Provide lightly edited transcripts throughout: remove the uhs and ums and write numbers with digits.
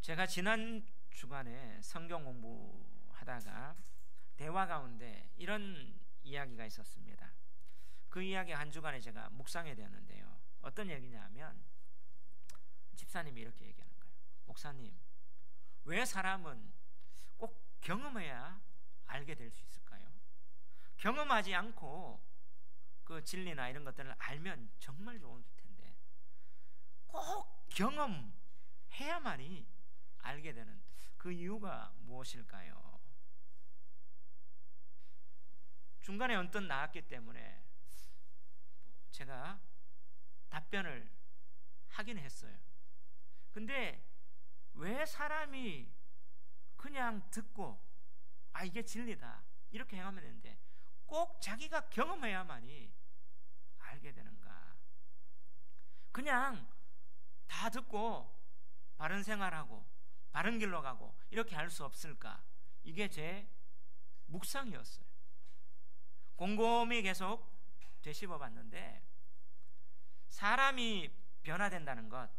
제가 지난 주간에 성경 공부하다가 대화 가운데 이런 이야기가 있었습니다. 그 이야기 한 주간에 제가 묵상해야 되는데요. 어떤 얘기냐 하면 집사님이 이렇게 얘기하는 거예요. 목사님, 왜 사람은 꼭 경험해야 알게 될 수 있을까요? 경험하지 않고 그 진리나 이런 것들을 알면 정말 좋을 텐데 꼭 경험해야만이 알게 되는 그 이유가 무엇일까요? 중간에 언뜻 나왔기 때문에 제가 답변을 하긴 했어요. 근데 왜 사람이 그냥 듣고 이게 진리다 이렇게 행하면 되는데 꼭 자기가 경험해야만이 알게 되는가? 그냥 다 듣고 바른 생활하고 바른 길로 가고 이렇게 할 수 없을까? 이게 제 묵상이었어요. 곰곰이 계속 되씹어 봤는데 사람이 변화된다는 것,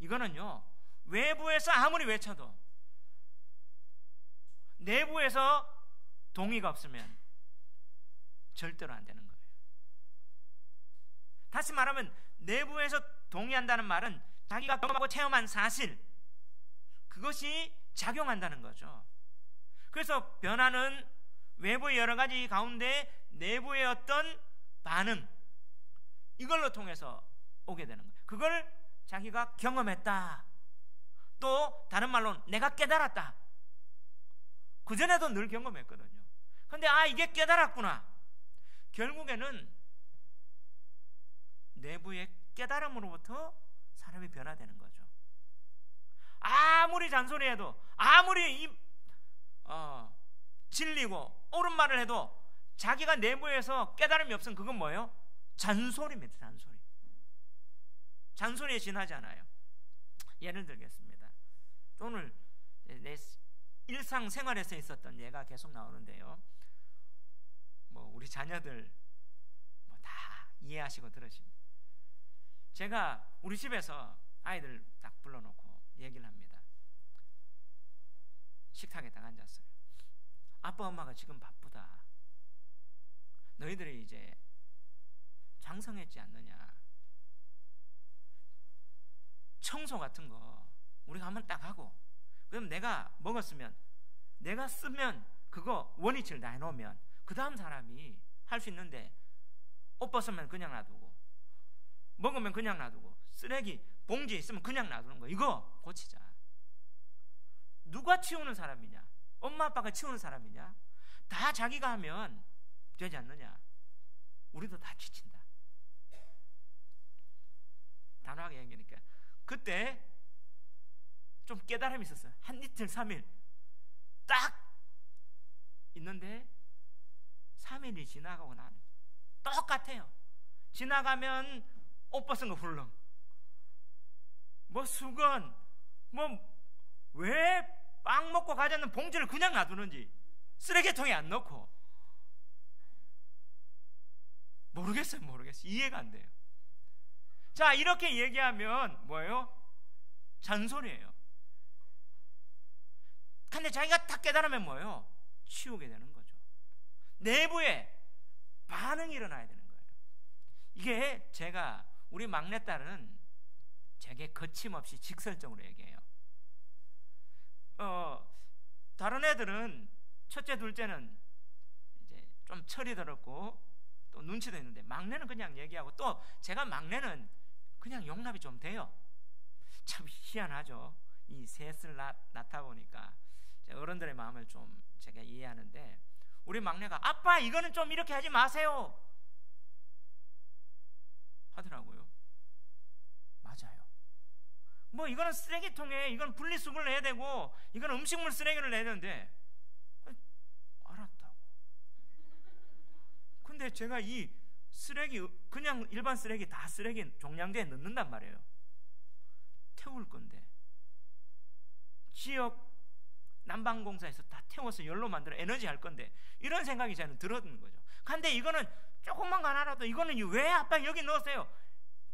이거는요 외부에서 아무리 외쳐도 내부에서 동의가 없으면 절대로 안 되는 거예요. 다시 말하면 내부에서 동의한다는 말은 자기가 경험하고 체험한 사실, 그것이 작용한다는 거죠. 그래서 변화는 외부의 여러 가지 가운데 내부의 어떤 반응, 이걸로 통해서 오게 되는 거예요. 그걸 자기가 경험했다, 또 다른 말로 내가 깨달았다. 그전에도 늘 경험했거든요. 근데 이게 깨달았구나. 결국에는 내부의 깨달음으로부터 사람이 변화되는 거죠. 아무리 잔소리해도, 아무리 진리고 옳은 말을 해도 자기가 내부에서 깨달음이 없으면 그건 뭐예요? 잔소리입니다. 잔소리. 잔소리에 지나지 않아요. 예를 들겠습니다. 오늘 내 일상생활에서 있었던 예가 계속 나오는데요. 우리 자녀들 다 이해하시고 들으십니다. 제가 우리 집에서 아이들 딱 불러놓고 얘기를 합니다. 식탁에 딱 앉았어요. 아빠 엄마가 지금 바쁘다. 너희들이 이제 장성했지 않느냐. 청소 같은 거 우리가 한번 딱 하고, 그럼 내가 먹었으면, 내가 쓰면 그거 원위치를 다 해놓으면 그 다음 사람이 할 수 있는데, 옷 벗으면 그냥 놔두고, 먹으면 그냥 놔두고, 쓰레기 봉지에 있으면 그냥 놔두는 거, 이거 고치자. 누가 치우는 사람이냐? 엄마 아빠가 치우는 사람이냐? 다 자기가 하면 되지 않느냐? 우리도 다 지친다. 단호하게 얘기하니까 그때 좀 깨달음이 있었어요. 한 이틀 3일 딱 있는데 3일이 지나가고 나면 똑같아요. 지나가면 옷 벗은 거 훌렁, 수건, 왜 빵 먹고 가져는 봉지를 그냥 놔두는지 쓰레기통에 안 넣고, 모르겠어요. 이해가 안 돼요. 자, 이렇게 얘기하면 뭐예요? 잔소리예요. 근데 자기가 딱 깨달으면 뭐예요? 치우게 되는 거죠. 내부에 반응이 일어나야 되는 거예요. 이게 제가 우리 막내딸은 되게 거침없이 직설적으로 얘기해요. 다른 애들은 첫째, 둘째는 이제 좀 철이 들었고 또 눈치도 있는데, 막내는 그냥 얘기하고, 또 제가 막내는 그냥 용납이 좀 돼요. 참 희한하죠. 이 셋을 낳다 보니까 어른들의 마음을 좀 제가 이해하는데, 우리 막내가 아빠 이거는 좀 이렇게 하지 마세요 하더라고요. 맞아요. 이거는 쓰레기통에, 이건 분리수거를 해야 되고, 이건 음식물 쓰레기를 내야 되는데, 알았다고. 근데 제가 이 쓰레기, 그냥 일반 쓰레기 다 쓰레기 종량제에 넣는단 말이에요. 태울 건데, 지역 난방공사에서 다 태워서 열로 만들어 에너지 할 건데, 이런 생각이 저는 들었는 거죠. 근데 이거는 조금만 가나라도, 이거는 왜 아빠 여기 넣으세요?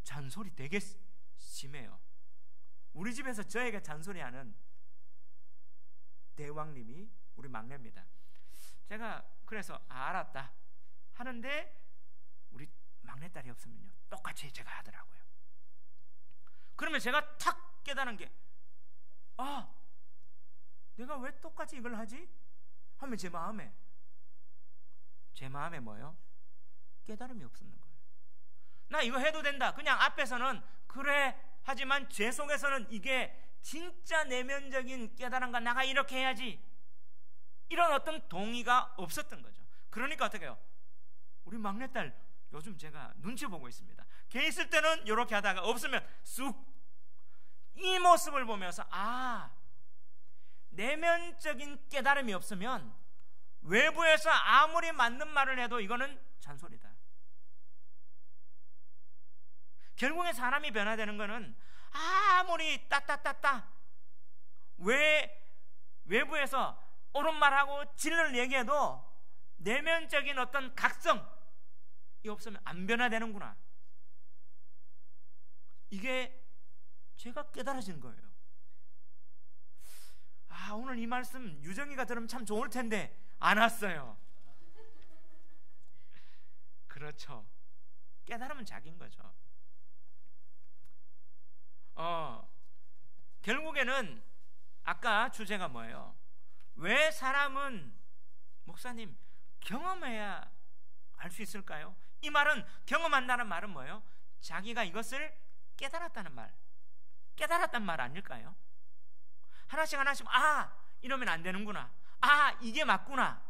잔소리 되게 심해요. 우리 집에서 저에게 잔소리하는 대왕님이 우리 막내입니다. 제가 그래서 알았다 하는데 우리 막내딸이 없으면요 똑같이 제가 하더라고요. 그러면 제가 탁 깨달은 게 내가 왜 똑같이 이걸 하지? 하면 제 마음에 뭐예요? 깨달음이 없었는 거예요. 나 이거 해도 된다. 그냥 앞에서는 그래 하지만 제 속에서는 이게 진짜 내면적인 깨달음과 나가 이렇게 해야지 이런 어떤 동의가 없었던 거죠. 그러니까 어떻게 해요? 우리 막내딸 요즘 제가 눈치 보고 있습니다. 걔 있을 때는 이렇게 하다가 없으면 쑥 이 모습을 보면서 내면적인 깨달음이 없으면 외부에서 아무리 맞는 말을 해도 이거는 잔소리다. 결국에 사람이 변화되는 거는 아무리 따따따따 외부에서 옳은 말하고 진리를 얘기해도 내면적인 어떤 각성이 없으면 안 변화되는구나. 이게 제가 깨달아진 거예요. 오늘 이 말씀 유정이가 들으면 참 좋을 텐데 안 왔어요. 그렇죠. 깨달으면 자기인 거죠. 결국에는 아까 주제가 뭐예요? 왜 사람은 목사님 경험해야 알 수 있을까요? 이 말은 경험한다는 말은 뭐예요? 자기가 이것을 깨달았다는 말, 깨달았단 말 아닐까요? 하나씩 이러면 안 되는구나. 이게 맞구나.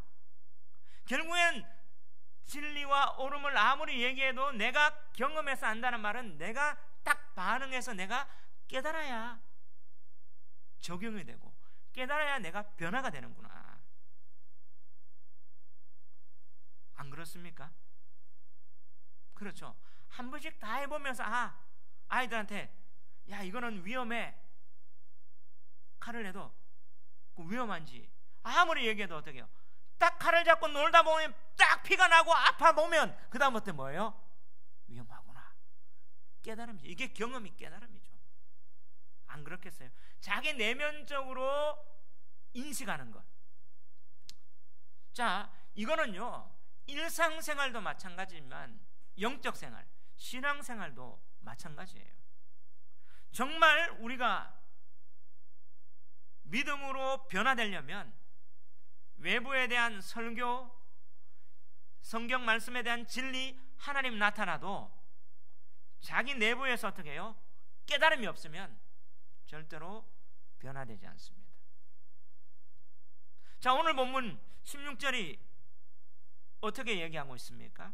결국엔 진리와 옳음을 아무리 얘기해도 내가 경험해서 안다는 말은 내가 딱 반응해서 내가 깨달아야 적용이 되고 깨달아야 내가 변화가 되는구나. 안 그렇습니까? 그렇죠. 한 번씩 다 해보면서 아이들한테 야 이거는 위험해 칼을 해도 그 위험한지 아무리 얘기해도 어떻게 해요? 딱 칼을 잡고 놀다 보면 딱 피가 나고 아파 보면 그 다음부터 뭐예요? 위험하구나. 깨달음이죠. 이게 경험이 깨달음이죠. 안 그렇겠어요? 자기 내면적으로 인식하는 것. 자, 이거는요 일상생활도 마찬가지지만 영적 생활, 신앙생활도 마찬가지예요. 정말 우리가 믿음으로 변화되려면 외부에 대한 설교, 성경 말씀에 대한 진리, 하나님 나타나도 자기 내부에서 어떻게 해요? 깨달음이 없으면 절대로 변화되지 않습니다. 자, 오늘 본문 16절이 어떻게 얘기하고 있습니까?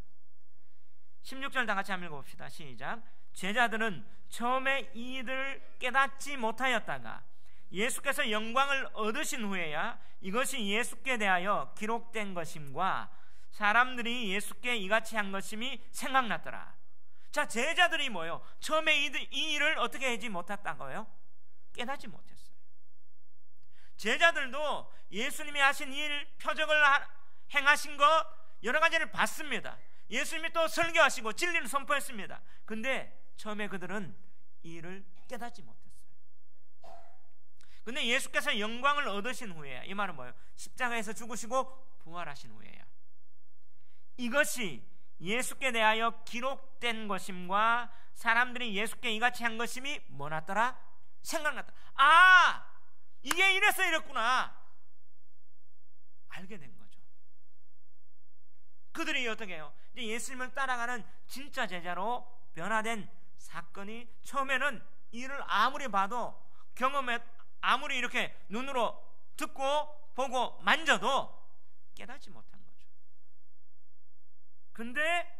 16절 다 같이 한번 읽어봅시다. 시작. 제자들은 처음에 이 일을 깨닫지 못하였다가 예수께서 영광을 얻으신 후에야 이것이 예수께 대하여 기록된 것임과 사람들이 예수께 이같이 한 것임이 생각났더라. 자, 제자들이 뭐예요? 처음에 이 일을 어떻게 하지 못했다고요? 깨닫지 못했어요. 제자들도 예수님이 하신 일, 표적을 행하신 것 여러 가지를 봤습니다. 예수님이 또 설교하시고 진리를 선포했습니다. 근데 처음에 그들은 이 일을 깨닫지 못했어요. 근데 예수께서 영광을 얻으신 후에야, 이 말은 뭐예요? 십자가에서 죽으시고 부활하신 후에야 이것이 예수께 대하여 기록된 것임과 사람들이 예수께 이같이 한 것임이 뭐 났더라? 생각났다. 이게 이래서 이랬구나 알게 된 거죠. 그들이 어떻게 해요? 이제 예수님을 따라가는 진짜 제자로 변화된 사건이 처음에는 이를 아무리 봐도 경험해 아무리 이렇게 눈으로 듣고 보고 만져도 깨닫지 못한 거죠. 근데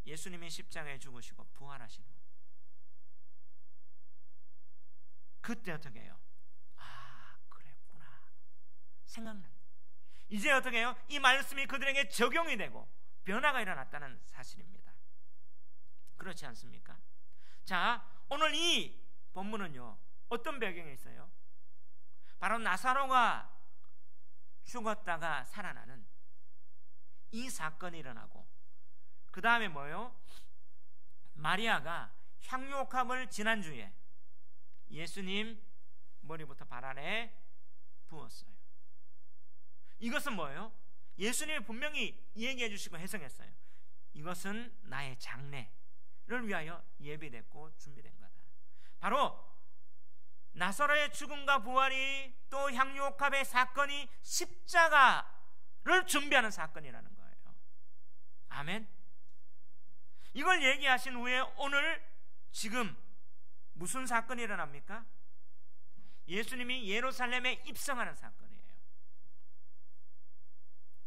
예수님이 십자가에 죽으시고 부활하신 후 그때 어떻게 해요? 그랬구나 생각난. 이제 어떻게 해요? 이 말씀이 그들에게 적용이 되고 변화가 일어났다는 사실입니다. 그렇지 않습니까? 자, 오늘 이 본문은요 어떤 배경에 있어요? 바로 나사로가 죽었다가 살아나는 이 사건이 일어나고 그 다음에 뭐예요? 마리아가 향유옥합을 지난주에 예수님 머리부터 발 안에 부었어요. 이것은 뭐예요? 예수님이 분명히 얘기해 주시고 해석했어요. 이것은 나의 장례를 위하여 예비됐고 준비된 거다. 바로 나사로의 죽음과 부활이 또 향유옥합의 사건이 십자가를 준비하는 사건이라는 거예요. 아멘. 이걸 얘기하신 후에 오늘 지금 무슨 사건이 일어납니까? 예수님이 예루살렘에 입성하는 사건이에요.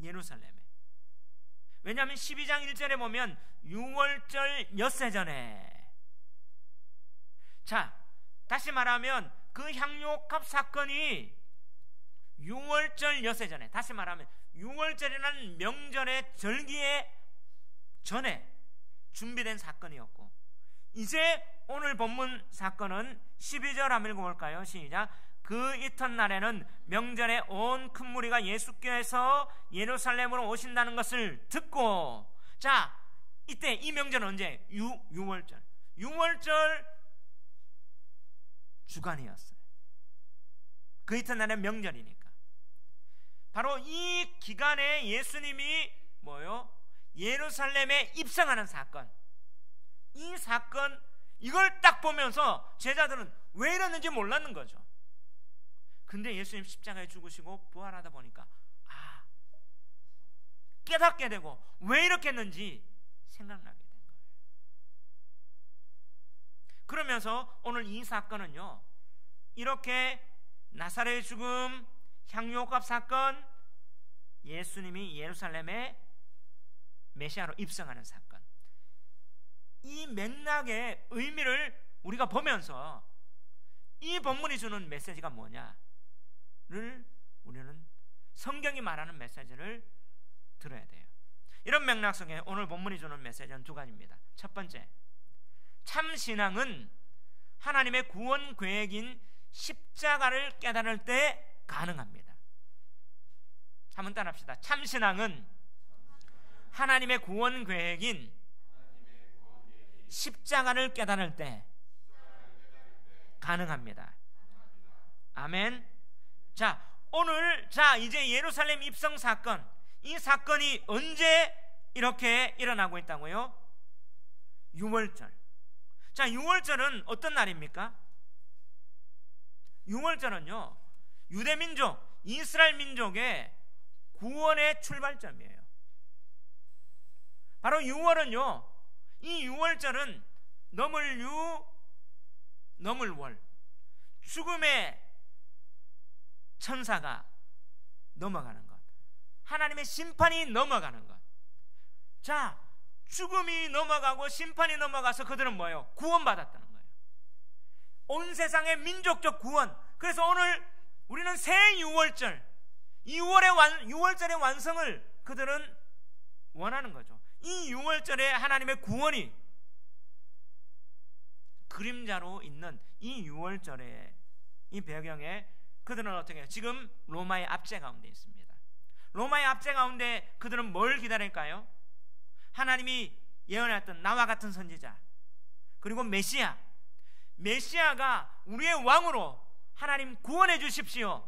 예루살렘에. 왜냐하면 12장 1절에 보면 6월절 엿새 전에, 자 다시 말하면 그 향유옥합 사건이 6월절 엿새 전에, 다시 말하면 6월절이라는 명절의 절기에 전에 준비된 사건이었고, 이제 오늘 본문 사건은 12절 한번 읽어볼까요? 시작. 그 이튿날에는 명절에 온 큰 무리가 예수께서 예루살렘으로 오신다는 것을 듣고, 자 이때 이 명절은 언제? 6월절 6월절 주간이었어요. 그 이튿날에 명절이니까. 바로 이 기간에 예수님이 뭐요? 예루살렘에 입성하는 사건. 이 사건, 이걸 딱 보면서 제자들은 왜 이러는지 몰랐는 거죠. 근데 예수님 십자가에 죽으시고 부활하다 보니까 깨닫게 되고 왜 이렇게 했는지 생각나게 된 거예요. 그러면서 오늘 이 사건은요, 이렇게 나사렛의 죽음, 향유옥합 사건, 예수님이 예루살렘에 메시아로 입성하는 사건, 이 맥락의 의미를 우리가 보면서 이 본문이 주는 메시지가 뭐냐를 우리는 성경이 말하는 메시지를 들어야 돼요. 이런 맥락 속에 오늘 본문이 주는 메시지는 두 가지입니다. 첫 번째, 참 신앙은 하나님의 구원 계획인 십자가를 깨달을 때 가능합니다. 한번 따라합시다. 참 신앙은 하나님의 구원 계획인 십자가를 깨달을 때 가능합니다. 아멘. 자, 오늘 이제 예루살렘 입성 사건, 이 사건이 언제 이렇게 일어나고 있다고요? 6월절. 자, 6월절은 어떤 날입니까? 6월절은요, 유대민족, 이스라엘 민족의 구원의 출발점이에요. 바로 6월은요, 이 6월절은 넘을 유, 넘을 월, 죽음의 천사가 넘어가는 것, 하나님의 심판이 넘어가는 것. 자, 죽음이 넘어가고 심판이 넘어가서 그들은 뭐예요? 구원받았다는 거예요. 온 세상의 민족적 구원. 그래서 오늘 우리는 새 6월절, 6월절의 완성을 그들은 원하는 거죠. 이 6월절에 하나님의 구원이 그림자로 있는 이 6월절의 이 배경에 그들은 어떻게 해요? 지금 로마의 압제 가운데 있습니다. 로마의 압제 가운데 그들은 뭘 기다릴까요? 하나님이 예언했던 나와 같은 선지자, 그리고 메시아가 우리의 왕으로 하나님 구원해 주십시오,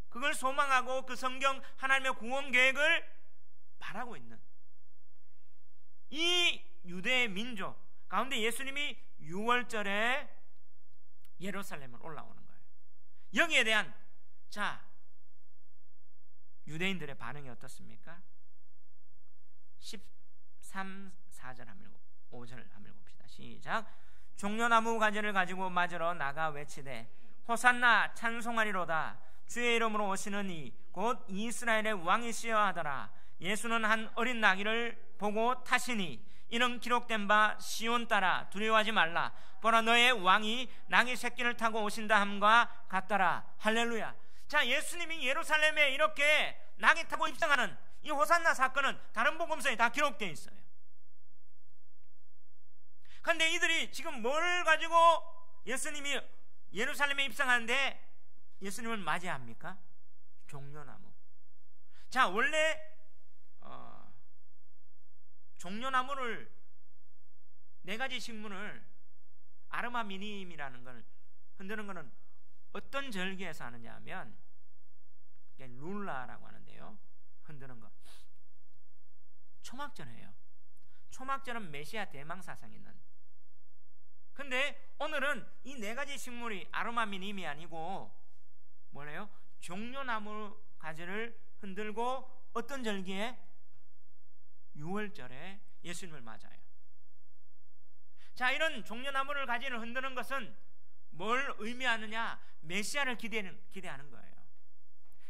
그걸 소망하고 그 성경 하나님의 구원 계획을 바라고 있는 이 유대의 민족 가운데 예수님이 6월절에 예루살렘을 올라오는 거예요. 여기에 대한 유대인들의 반응이 어떻습니까? 13, 4절 5절 한번 읽읍시다. 시작. 종려나무 가지를 가지고 맞으러 나가 외치되 호산나 찬송하리로다. 주의 이름으로 오시는 이 곧 이스라엘의 왕이시여 하더라. 예수는 한 어린 나귀를 보고 타시니 이는 기록된 바 시온 따라 두려워하지 말라. 보라 너의 왕이 나귀 새끼를 타고 오신다 함과 같더라. 할렐루야. 자, 예수님이 예루살렘에 이렇게 나귀 타고 입성하는 이 호산나 사건은 다른 복음서에 다 기록되어 있어요. 그런데 이들이 지금 뭘 가지고 예수님이 예루살렘에 입성하는데 예수님을 맞이합니까? 종려나무. 자, 원래 종려나무를 4가지 식물을 아르마미님이라는 걸 흔드는 것은 어떤 절기에서 하느냐 하면 룰라라고 하는데요. 흔드는 거 초막절이에요. 초막절은 메시아 대망사상 있는. 근데 오늘은 이 네 가지 식물이 아로마미님이 아니고 뭐래요? 종려나무 가지를 흔들고 어떤 절기에? 6월절에 예수님을 맞아요. 자, 이런 종려나무를 가지를 흔드는 것은 뭘 의미하느냐? 메시아를 기대하는 거예요.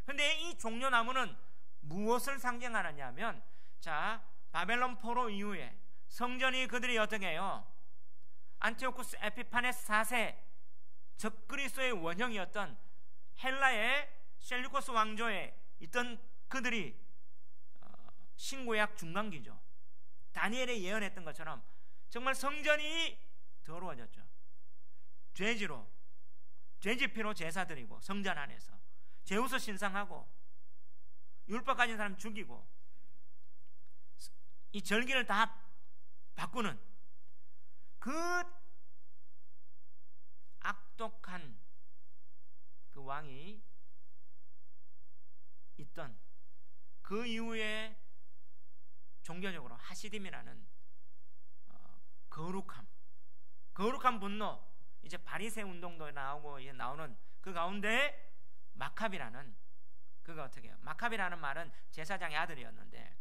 근데 이 종려나무는 무엇을 상징하느냐 하면, 자, 바벨론 포로 이후에 성전이 그들이 어떻게 해요? 안티오쿠스 에피파네스 4세 적그리스도의 원형이었던 헬라의 셀루코스 왕조에 있던 그들이 신구약 중간기죠. 다니엘이 예언했던 것처럼 정말 성전이 더러워졌죠. 죄지피로 제사 드리고 성전 안에서 제우스 신상하고 율법 가진 사람 죽이고 이 절기를 다 바꾸는 그 악독한 그 왕이 있던 그 이후에 종교적으로 하시딤이라는 거룩한 분노, 이제 바리새 운동도 나오고 이제 나오는 그 가운데 마카비라는, 그가 어떻게 해요? 마카비라는 말은 제사장의 아들이었는데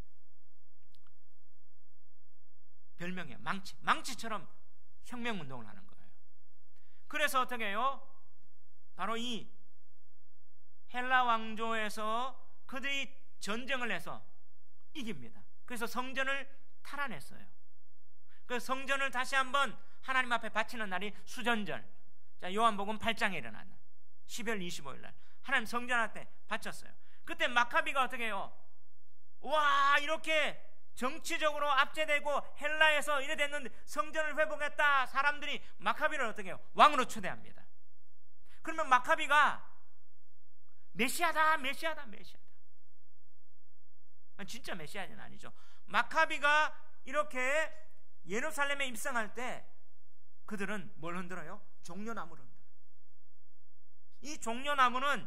별명이에요. 망치처럼 혁명운동을 하는 거예요. 그래서 어떻게 해요? 바로 이 헬라 왕조에서 그들이 전쟁을 해서 이깁니다. 그래서 성전을 탈환했어요. 그 성전을 다시 한번 하나님 앞에 바치는 날이 수전절. 자, 요한복음 8장에 일어나는 12월 25일 날 하나님 성전 앞에 바쳤어요. 그때 마카비가 어떻게 해요? 와, 이렇게 정치적으로 압제되고 헬라에서 이래 됐는데 성전을 회복했다. 사람들이 마카비를 어떻게 해요? 왕으로 초대합니다. 그러면 마카비가 메시아다. 진짜 메시아는 아니죠. 마카비가 이렇게 예루살렘에 입성할 때 그들은 뭘 흔들어요? 종려나무를 흔들어요. 이 종려나무는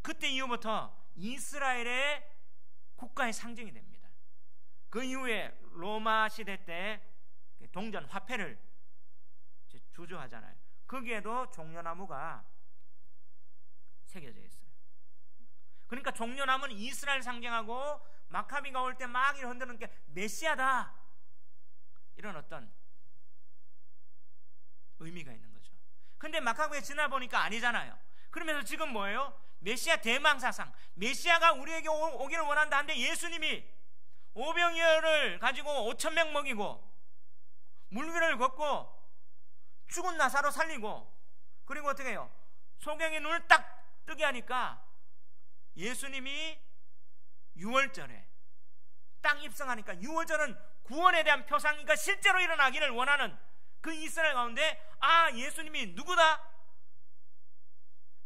그때 이후부터 이스라엘의 국가의 상징이 됩니다. 그 이후에 로마 시대 때 동전 화폐를 주조하잖아요. 거기에도 종려나무가 새겨져 있어요. 그러니까 종려나무는 이스라엘 상징하고 마카비가 올 때 막 이렇게 흔드는 게 메시아다, 이런 어떤 의미가 있는 거죠. 근데 마카비가 지나 보니까 아니잖아요. 그러면서 지금 뭐예요? 메시아 대망사상, 메시아가 우리에게 오기를 원한다 하는데 예수님이 오병이어를 가지고 5,000명 먹이고 물 위를 걷고 죽은 나사로 살리고, 그리고 어떻게 해요? 소경의 눈을 딱 뜨게 하니까 예수님이 6월절에 딱 입성하니까 6월절은 구원에 대한 표상이니까 실제로 일어나기를 원하는 그 이스라엘 가운데, 아, 예수님이 누구다?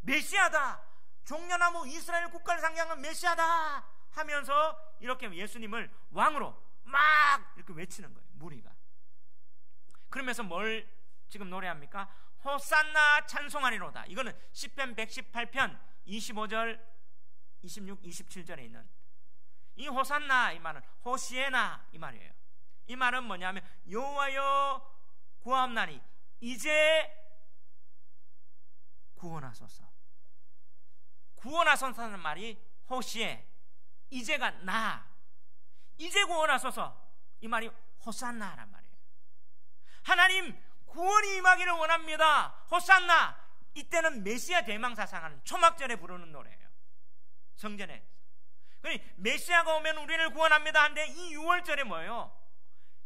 메시아다. 종려나무 이스라엘 국가를 상징하는 메시아다 하면서 이렇게 예수님을 왕으로 막 이렇게 외치는 거예요, 무리가. 그러면서 뭘 지금 노래합니까? 호산나 찬송하리로다. 이거는 시편 118편 25절 26, 27절에 있는 이 호산나, 이 말은 호시에나 이 말이에요. 이 말은 뭐냐면 여호와여 구하옵나니 이제 구원하소서. 구원하소서는 말이 호시에, 이제가 나, 이제 구원하소서, 이 말이 호산나란 말이에요. 하나님 구원이 임하기를 원합니다. 호산나. 이때는 메시아 대망사상하는 초막절에 부르는 노래예요, 성전에. 그러니 메시아가 오면 우리를 구원합니다 하는데 이 6월절에 뭐예요?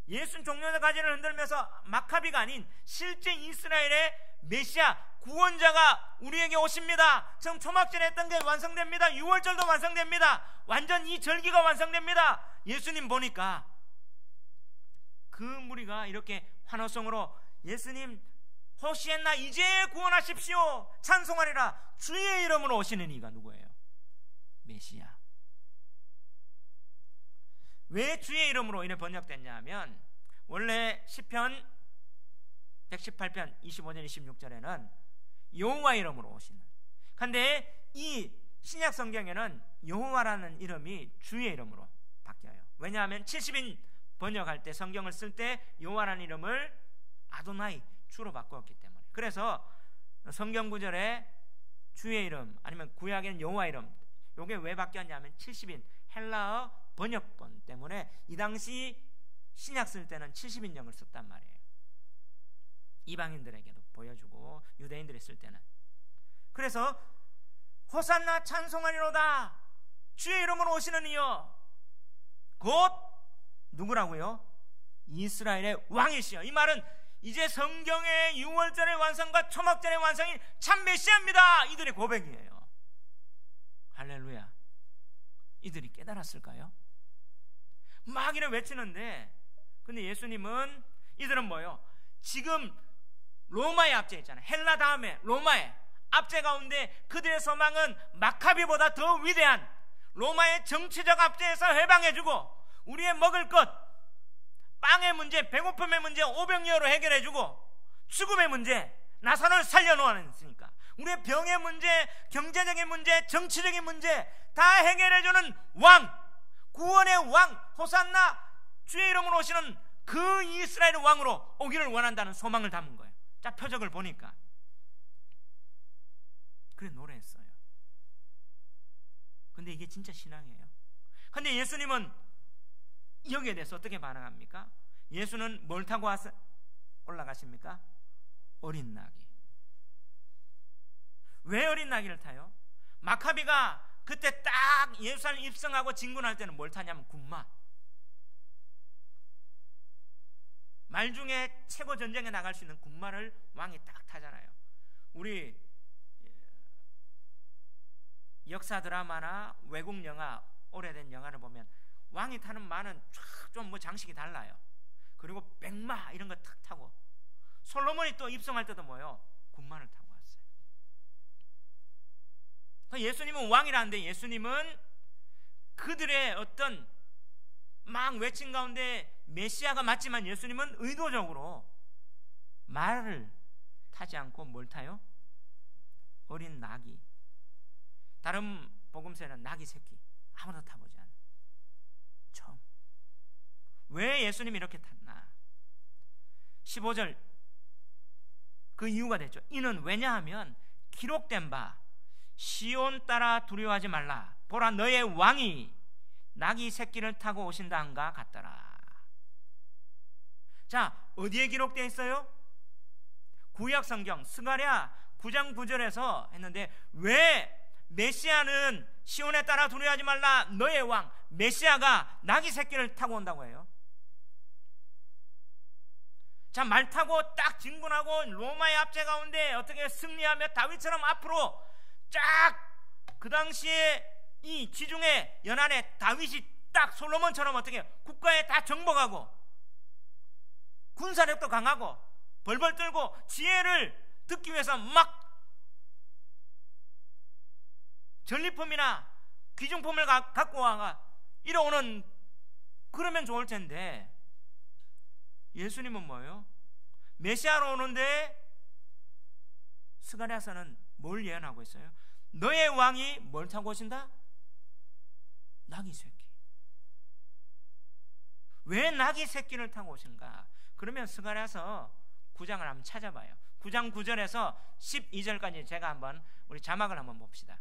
예수 종려의 가지를 흔들면서 마카비가 아닌 실제 이스라엘의 메시아 구원자가 우리에게 오십니다. 지금 초막절에 했던 게 완성됩니다. 6월절도 완성됩니다. 완전 이 절기가 완성됩니다. 예수님 보니까 그 무리가 이렇게 환호성으로 예수님 호시엔나 이제 구원하십시오 찬송하리라. 주의 이름으로 오시는 이가 누구예요? 메시아. 왜 주의 이름으로 이래 번역됐냐 하면, 원래 시편 118편 25절 26절에는 여호와 이름으로 오시는. 근데 이 신약 성경에는 여호와라는 이름이 주의 이름으로 바뀌어요. 왜냐하면 70인 번역할 때, 성경을 쓸 때 여호와라는 이름을 아도나이, 주로 바꾸었기 때문에. 그래서 성경 구절에 주의 이름 아니면 구약에는 여호와 이름, 이게 왜 바뀌었냐면 70인 헬라어 번역본 때문에 이 당시 신약 쓸 때는 70인명을 썼단 말이에요. 이방인들에게도 보여주고 유대인들이 쓸 때는. 그래서 호산나 찬송하리로다, 주의 이름으로 오시는 이여, 곧 누구라고요? 이스라엘의 왕이시여. 이 말은 이제 성경의 6월절의 완성과 초막절의 완성이 참 메시아입니다, 이들의 고백이에요. 할렐루야. 이들이 깨달았을까요? 막 이래 외치는데, 근데 예수님은, 이들은 뭐요? 지금 로마의 압제 있잖아요. 헬라 다음에 로마의 압제 가운데 그들의 소망은 마카비보다 더 위대한 로마의 정치적 압제에서 해방해주고, 우리의 먹을 것, 빵의 문제, 배고픔의 문제 오병이어로 해결해주고, 죽음의 문제 나사로를 살려놓았으니까 우리의 병의 문제, 경제적인 문제, 정치적인 문제 다 해결해주는 왕, 구원의 왕, 호산나 주의 이름으로 오시는 그 이스라엘의 왕으로 오기를 원한다는 소망을 담은 거예요. 자, 표적을 보니까 그래 노래했어요. 근데 이게 진짜 신앙이에요. 근데 예수님은 여기에 대해서 어떻게 반응합니까? 예수는 뭘 타고 올라가십니까? 어린 나귀. 왜 어린 나귀를 타요? 마카비가 그때 딱 예루살렘 입성하고 진군할 때는 뭘 타냐면 군마. 말 중에 최고 전쟁에 나갈 수 있는 군마를 왕이 딱 타잖아요. 우리 역사 드라마나 외국 영화, 오래된 영화를 보면 왕이 타는 마는 좀 뭐 장식이 달라요. 그리고 백마 이런 거 탁 타고, 솔로몬이 또 입성할 때도 뭐요? 군마를 타고 왔어요. 예수님은 왕이라는데, 예수님은 그들의 어떤 막 외친 가운데 메시아가 맞지만, 예수님은 의도적으로 말을 타지 않고 뭘 타요? 어린 나귀. 다른 복음서에는 나귀 새끼, 아무도 타보지 않아. 처음. 왜 예수님이 이렇게 탔나? 15절, 그 이유가 됐죠. 이는 왜냐하면 기록된 바 시온 따라 두려워하지 말라, 보라 너의 왕이 나귀 새끼를 타고 오신다 한가 같더라. 자, 어디에 기록되어 있어요? 구약 성경 스가랴 9장 9절에서 했는데, 왜 메시아는 시온에 따라 두려워하지 말라, 너의 왕 메시아가 나귀 새끼를 타고 온다고 해요? 자, 말 타고 딱 진군하고 로마의 압제 가운데 어떻게 승리하며 다윗처럼 앞으로 쫙, 그 당시에 이 지중해 연안에 다윗이 딱 솔로몬처럼 어떻게 국가에 다 정복하고 군사력도 강하고 벌벌 떨고 지혜를 듣기 위해서 막 전리품이나 귀중품을 갖고 와가 이러오는, 그러면 좋을 텐데, 예수님은 뭐예요? 메시아로 오는데 스가랴서는 뭘 예언하고 있어요? 너의 왕이 뭘 타고 오신다? 나귀 새끼. 왜 나귀 새끼를 타고 오신가? 그러면 스가랴서 9장을 한번 찾아봐요. 9장 9절에서 12절까지 제가 한번 우리 자막을 한번 봅시다.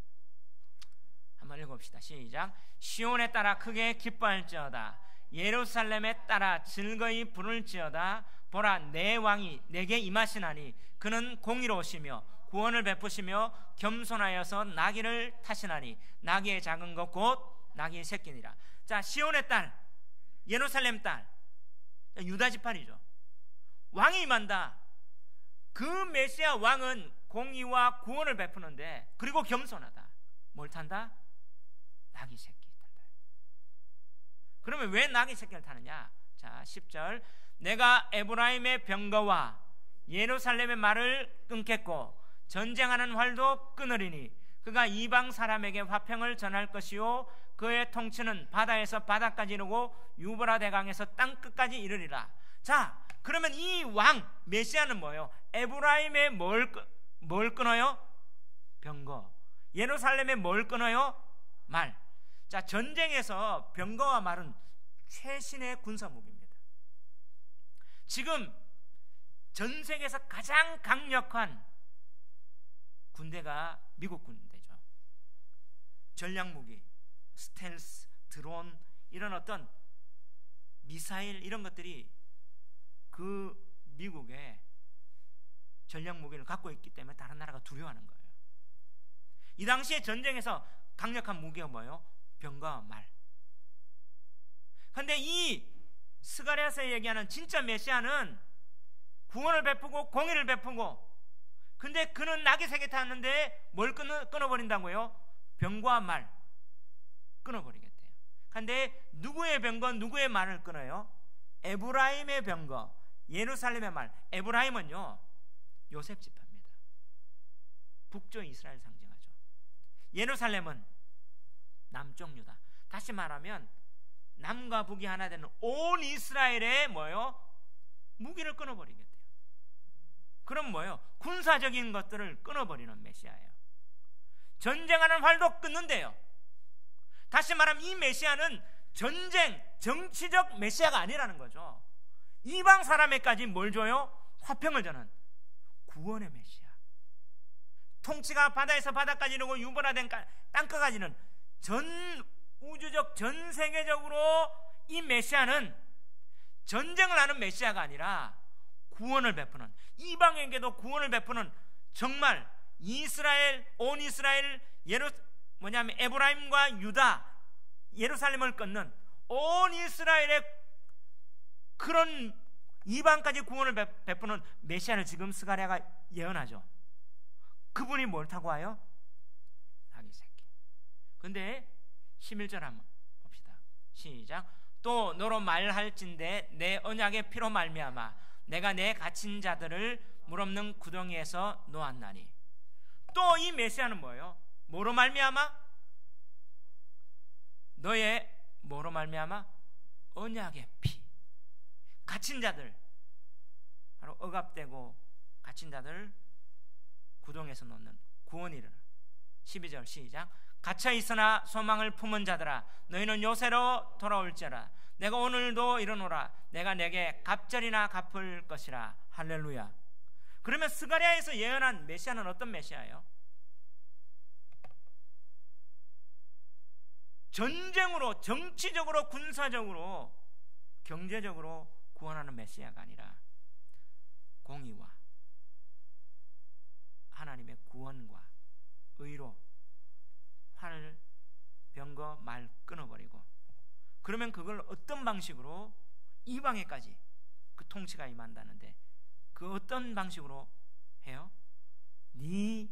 한번 읽어봅시다. 시작. 시온에 따라 크게 기뻐할지어다, 예루살렘에 따라 즐거이 부를지어다. 보라 내 왕이 내게 임하시나니 그는 공의로우시며 구원을 베푸시며 겸손하여서 나귀를 타시나니 나귀의 작은 것 곧 나귀의 새끼니라. 자, 시온의 딸, 예루살렘 딸, 유다 지파리죠. 왕이 임한다. 그 메시아 왕은 공의와 구원을 베푸는데, 그리고 겸손하다. 뭘 탄다? 나귀 새끼 탄다. 그러면 왜 나귀 새끼를 타느냐? 자, 10절. 내가 에브라임의 병거와 예루살렘의 말을 끊겠고 전쟁하는 활도 끊으리니 그가 이방 사람에게 화평을 전할 것이요 그의 통치는 바다에서 바다까지 이르고 유브라 대강에서 땅 끝까지 이르리라. 자, 그러면 이 왕 메시아는 뭐예요? 에브라임의 뭘 뭘 끊어요? 병거. 예루살렘에 뭘 끊어요? 말. 자, 전쟁에서 병거와 말은 최신의 군사무기입니다. 지금 전 세계에서 가장 강력한 군대가 미국 군대죠. 전략무기, 스텔스, 드론, 이런 어떤 미사일, 이런 것들이 그 미국의 전략무기를 갖고 있기 때문에 다른 나라가 두려워하는 거예요. 이 당시에 전쟁에서 강력한 무기가 뭐예요? 병과 말. 그런데 이 스가랴서 얘기하는 진짜 메시아는 구원을 베푸고 공의를 베푸고, 근데 그는 낙이 세게 탔는데 뭘 끊어버린다고요? 병과 말 끊어버리겠대요. 그런데 누구의 병과 누구의 말을 끊어요? 에브라임의 병거, 예루살렘의 말. 에브라임은요, 요셉 지파입니다. 북쪽 이스라엘 상징하죠. 예루살렘은 남쪽 유다. 다시 말하면 남과 북이 하나 되는 온 이스라엘의 뭐요? 무기를 끊어버리겠대요. 그럼 뭐요? 군사적인 것들을 끊어버리는 메시아예요. 전쟁하는 활도 끊는데요. 다시 말하면 이 메시아는 전쟁, 정치적 메시아가 아니라는 거죠. 이방 사람에까지 뭘 줘요? 화평을 주는 구원의 메시아. 통치가 바다에서 바다까지 이르고 유보라된 땅끝까지는 전 우주적, 전 세계적으로 이 메시아는 전쟁을 하는 메시아가 아니라 구원을 베푸는, 이방에게도 구원을 베푸는, 정말 이스라엘, 온 이스라엘, 에브라임과 유다, 예루살렘을 끊는 온 이스라엘의 그런 이방까지 구원을 베푸는 메시아를 지금 스가랴가 예언하죠. 그분이 뭘 타고 와요? 낙이 새끼. 근데 11절 한번 봅시다. 시작. 또 너로 말할진대 내 언약의 피로 말미암아 내가 내 갇힌 자들을 물 없는 구덩이에서 놓았나니. 또 이 메시아는 뭐예요? 뭐로 말미암아? 너의 뭐로 말미암아? 언약의 피. 갇힌 자들, 바로 억압되고 갇힌 자들 구덩이에서 놓는 구원이 일어나. 12절 시작. 갇혀 있으나 소망을 품은 자들아 너희는 요새로 돌아올지어라. 내가 오늘도 이르노라. 내가 내게 갑절이나 갚을 것이라. 할렐루야. 그러면 스가랴에서 예언한 메시아는 어떤 메시아예요? 전쟁으로, 정치적으로, 군사적으로, 경제적으로 구원하는 메시아가 아니라 공의와 하나님의 구원과 의로 활, 병거, 말 끊어버리고, 그러면 그걸 어떤 방식으로 이방에까지 그 통치가 임한다는데 그 어떤 방식으로 해요? 네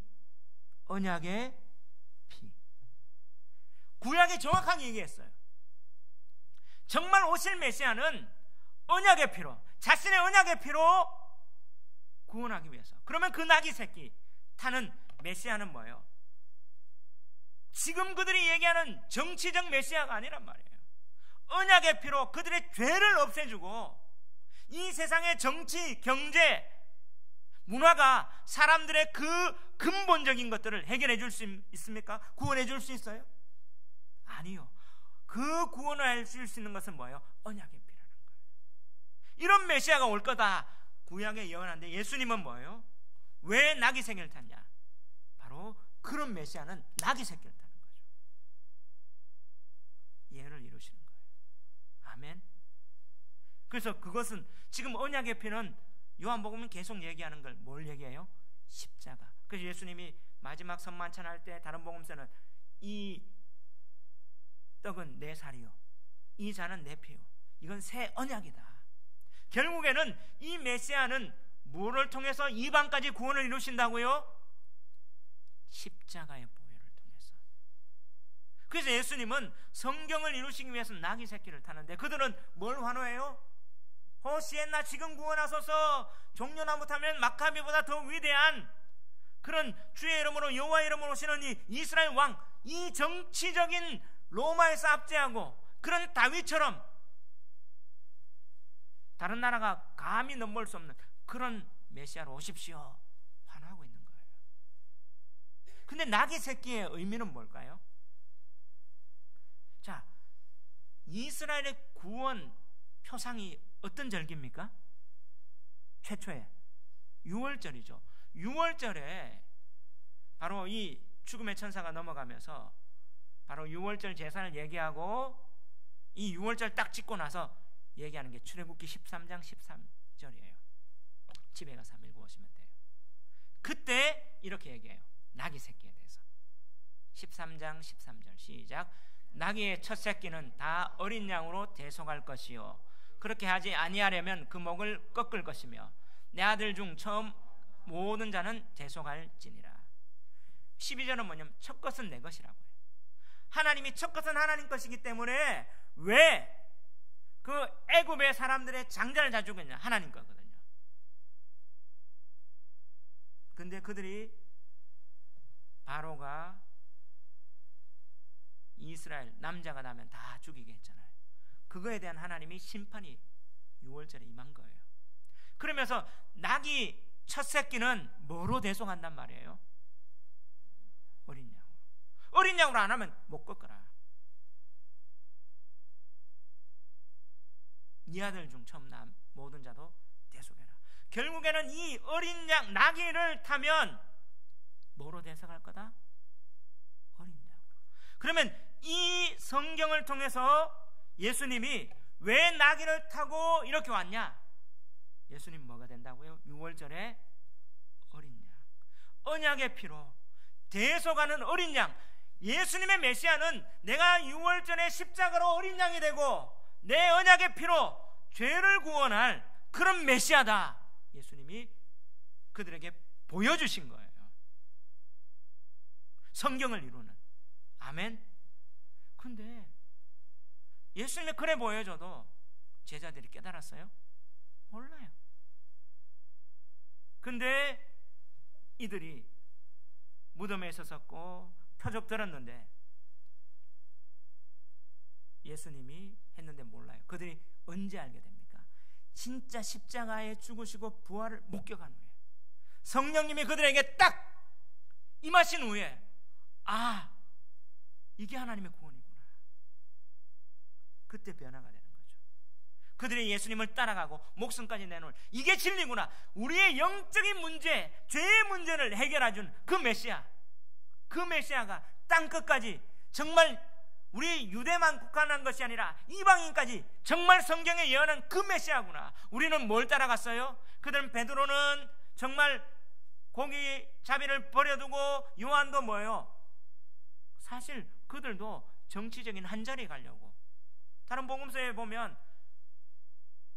언약의 피. 구약이 정확하게 얘기했어요. 정말 오실 메시아는 언약의 피로, 자신의 언약의 피로 구원하기 위해서. 그러면 그 낙이 새끼 타는 메시아는 뭐예요? 지금 그들이 얘기하는 정치적 메시아가 아니란 말이에요. 언약의 피로 그들의 죄를 없애주고, 이 세상의 정치, 경제, 문화가 사람들의 그 근본적인 것들을 해결해 줄 수 있습니까? 구원해 줄 수 있어요? 아니요. 그 구원을 할 수 있는 것은 뭐예요? 언약의 피라는 거예요. 이런 메시아가 올 거다 구약에 예언한데, 예수님은 뭐예요? 왜 낙이 새끼를 탔냐? 바로 그런 메시아는 낙이 새끼를 타는 거죠. 예언을 이루시는 거예요. 아멘. 그래서 그것은 지금 언약의 피는 요한복음은 계속 얘기하는 걸 뭘 얘기해요? 십자가. 그래서 예수님이 마지막 선만찬할 때 다른 복음서는 이 떡은 내 살이요, 이 잔은 내 피요, 이건 새 언약이다. 결국에는 이 메시아는 뭐를 통해서 이방까지 구원을 이루신다고요? 십자가의 보혈을 통해서. 그래서 예수님은 성경을 이루시기 위해서 낙이 새끼를 타는데 그들은 뭘 환호해요? 호시엔나 지금 구원하소서. 종려나무 타면 마카비보다 더 위대한 그런 주의 이름으로 여호와 이름으로 오시는 이 이스라엘 왕, 이 정치적인 로마에서 압제하고 그런 다윗처럼 다른 나라가 감히 넘볼 수 없는 그런 메시아로 오십시오 환호하고 있는 거예요. 근데 낙이 새끼의 의미는 뭘까요? 자, 이스라엘의 구원 표상이 어떤 절기입니까? 최초의 유월절이죠. 유월절에 바로 이 죽음의 천사가 넘어가면서 바로 유월절 제사를 얘기하고 이 유월절 딱 찍고 나서 얘기하는 게 출애굽기 13장 13절이에요. 집에 가서 한번 읽어보시면 돼요. 그때 이렇게 얘기해요. 낙이 새끼에 대해서. 13장 13절 시작. 낙이의 첫 새끼는 다 어린 양으로 대속할 것이요 그렇게 하지 아니하려면 그 목을 꺾을 것이며 내 아들 중 처음 모든 자는 대속할지니라. 12절은 뭐냐면 첫 것은 내 것이라고 해요. 하나님이 첫 것은 하나님 것이기 때문에 왜 그 애굽의 사람들의 장자를 다 죽였냐? 하나님 거거든요. 근데 그들이 바로가 이스라엘 남자가 나면 다 죽이게 했잖아요. 그거에 대한 하나님이 심판이 6월절에 임한 거예요. 그러면서 낙이 첫 새끼는 뭐로 대속한단 말이에요? 어린 양으로. 어린 양으로 안 하면 못 꺾어라. 네 아들 중 처음 난 모든 자도 대속해라. 결국에는 이 어린 양 나귀를 타면 뭐로 대속할 거다? 어린 양으로. 그러면 이 성경을 통해서 예수님이 왜 나귀를 타고 이렇게 왔냐? 예수님 뭐가 된다고요? 6월절에 어린 양, 언약의 피로 대속하는 어린 양. 예수님의 메시아는 내가 6월절에 십자가로 어린 양이 되고 내 언약의 피로 죄를 구원할 그런 메시아다. 예수님이 그들에게 보여주신 거예요. 성경을 이루는. 아멘. 근데 예수님이 그래 보여줘도 제자들이 깨달았어요? 몰라요. 근데 이들이 무덤에 있었고 표적 들었는데 예수님이 했는데 몰라요. 그들이 언제 알게 됩니까? 진짜 십자가에 죽으시고 부활을 목격한 후에 성령님이 그들에게 딱 임하신 후에 아, 이게 하나님의 구원이구나. 그때 변화가 되는 거죠. 그들이 예수님을 따라가고 목숨까지 내놓을 이게 진리구나. 우리의 영적인 문제, 죄의 문제를 해결해준 그 메시아, 그 메시아가 땅끝까지 정말 우리 유대만 국한한 것이 아니라 이방인까지 정말 성경에 예언한 그 메시아구나. 우리는 뭘 따라갔어요? 그들은 베드로는 정말 고기 자비를 버려두고 요한도 뭐예요? 사실 그들도 정치적인 한 자리에 가려고. 다른 복음서에 보면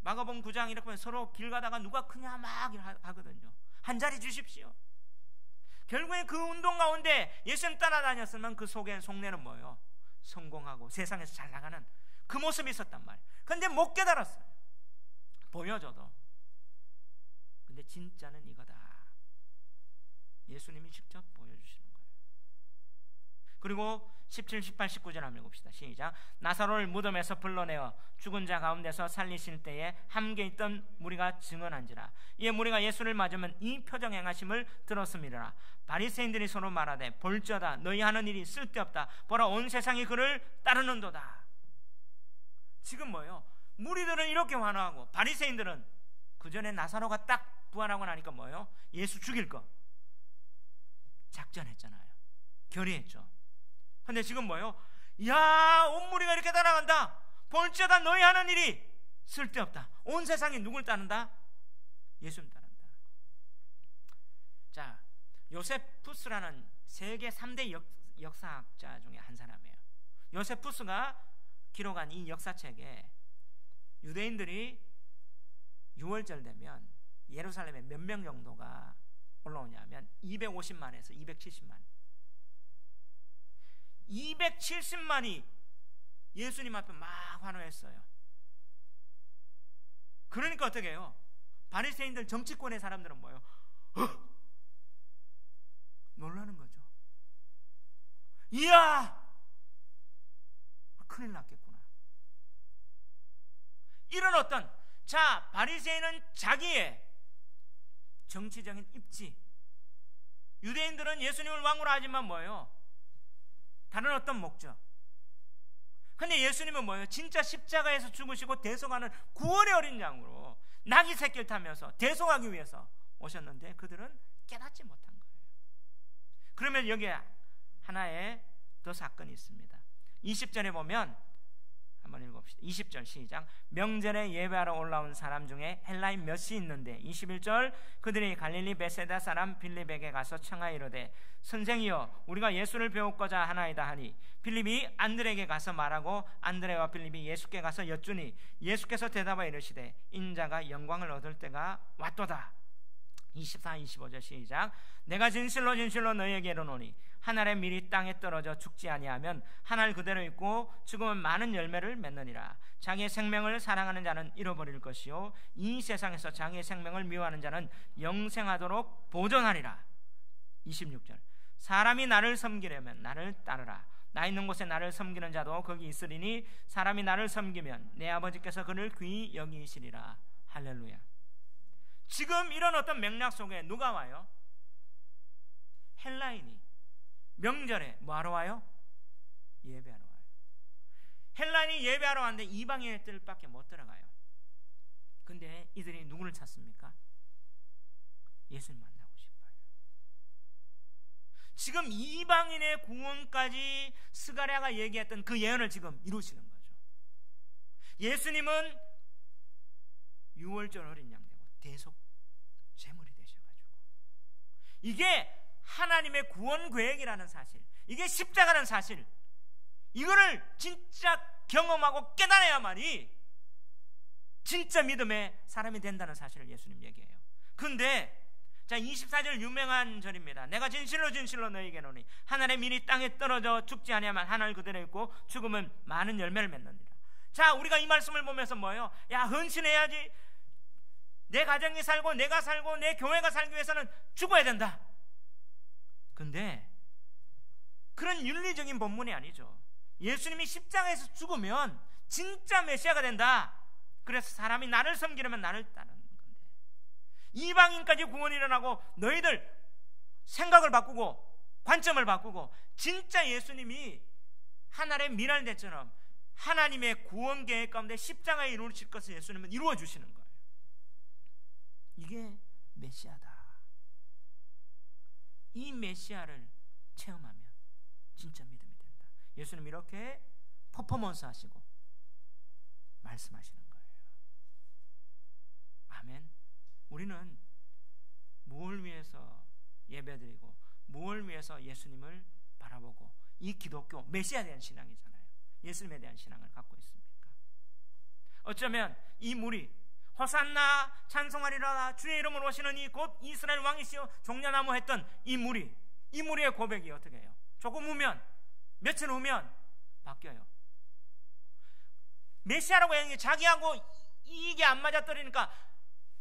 마가복음 9장 이렇게 보면 서로 길 가다가 누가 크냐 막 하거든요. 한 자리 주십시오. 결국에 그 운동 가운데 예수님 따라다녔으면 그 속내는 뭐예요? 성공하고 세상에서 잘 나가는 그 모습이 있었단 말이에요. 근데 못 깨달았어요. 보여줘도. 근데 진짜는 이거다. 예수님이 직접 보여주시는 거예요. 그리고 17, 18, 19절 한번 읽읍시다. 시작. 나사로를 무덤에서 불러내어 죽은 자 가운데서 살리실 때에 함께 있던 무리가 증언한지라. 이에 무리가 예수를 맞으면 이 표정 행하심을 들었음이라. 바리새인들이 서로 말하되 볼지어다 너희 하는 일이 쓸데없다. 보라 온 세상이 그를 따르는도다. 지금 뭐예요? 무리들은 이렇게 환호하고 바리새인들은 그 전에 나사로가 딱 부활하고 나니까 뭐예요? 예수 죽일 거 작전했잖아요. 결의했죠. 근데 지금 뭐예요? 야, 온 무리가 이렇게 따라간다. 볼지어다 너희 하는 일이 쓸데없다. 온 세상이 누굴 따른다? 예수님 따른다. 자, 요세푸스라는 세계 3대 역사학자 중에 한 사람이에요. 요세푸스가 기록한 이 역사책에 유대인들이 6월절 되면 예루살렘에 몇 명 정도가 올라오냐면 250만에서 270만. 270만이 예수님 앞에 막 환호했어요. 그러니까 어떻게 해요? 바리새인들 정치권의 사람들은 뭐예요? 놀라는 거죠. 이야, 큰일 났겠구나. 이런 어떤 바리새인은 자기의 정치적인 입지, 유대인들은 예수님을 왕으로 하지만 뭐예요? 다른 어떤 목적. 근데 예수님은 뭐예요? 진짜 십자가에서 죽으시고 대속하는 구원의 어린 양으로 나귀 새끼를 타면서 대속하기 위해서 오셨는데 그들은 깨닫지 못한 거예요. 그러면 여기에 하나의 더 사건이 있습니다. 20절에 보면 한번 읽어봅시다. 20절 시작. 명절에 예배하러 올라온 사람 중에 헬라인 몇이 있는데 21절 그들이 갈릴리 베세다 사람 빌립에게 가서 청하여 이르되 선생이여 우리가 예수를 배우고자 하나이다 하니 빌립이 안드레에게 가서 말하고 안드레와 빌립이 예수께 가서 여쭈니 예수께서 대답하여 이르시되 인자가 영광을 얻을 때가 왔도다. 24, 25절 시작. 내가 진실로 진실로 너희에게 이르노니 한 알의 밀이 땅에 떨어져 죽지 아니하면 한 알 그대로 있고 죽으면 많은 열매를 맺느니라. 자기의 생명을 사랑하는 자는 잃어버릴 것이요 이 세상에서 자기의 생명을 미워하는 자는 영생하도록 보존하리라. 26절 사람이 나를 섬기려면 나를 따르라. 나 있는 곳에 나를 섬기는 자도 거기 있으리니 사람이 나를 섬기면 내 아버지께서 그를 귀히 여기시리라. 할렐루야. 지금 이런 어떤 맥락 속에 누가 와요? 헬라인이 명절에 뭐하러 와요? 예배하러 와요. 헬라인이 예배하러 왔는데 이방인들밖에 못 들어가요. 근데 이들이 누구를 찾습니까? 예수님 만나고 싶어요. 지금 이방인의 구원까지 스가랴가 얘기했던 그 예언을 지금 이루시는 거죠. 예수님은 유월절 어린 양 되고 대속 제물이 되셔가지고 이게 하나님의 구원 계획이라는 사실, 이게 십자가라는 사실, 이거를 진짜 경험하고 깨달아야만이 진짜 믿음의 사람이 된다는 사실을 예수님 얘기해요. 근데 자 24절 유명한 절입니다. 내가 진실로 진실로 너희에게 이르노니 한 알의 밀이 땅에 떨어져 죽지 아니하면 한 알 그대로 있고 죽으면 많은 열매를 맺느니라. 자 우리가 이 말씀을 보면서 뭐예요? 야 헌신해야지. 내 가정이 살고 내가 살고 내 교회가 살기 위해서는 죽어야 된다. 근데 그런 윤리적인 본문이 아니죠. 예수님이 십자가에서 죽으면 진짜 메시아가 된다. 그래서 사람이 나를 섬기려면 나를 따르는 건데 이방인까지 구원이 일어나고 너희들 생각을 바꾸고 관점을 바꾸고 진짜 예수님이 하늘의 미랄대처럼 하나님의 구원 계획 가운데 십자가에 이루어질 것을 예수님은 이루어 주시는 거예요. 이게 메시아다. 이 메시아를 체험하면 진짜 믿음이 된다. 예수님 이렇게 퍼포먼스 하시고 말씀하시는 거예요. 아멘. 우리는 뭘 위해서 예배드리고 뭘 위해서 예수님을 바라보고 이 기독교 메시아에 대한 신앙이잖아요. 예수님에 대한 신앙을 갖고 있습니까? 어쩌면 이 무리 호산나 찬송하리라 주의 이름으로 오시는 이 곧 이스라엘 왕이시여 종려나무 했던 이 무리의 고백이 어떻게 해요? 조금 후면 며칠 후면 바뀌어요. 메시아라고 하는 게 자기하고 이게 안 맞아떨리니까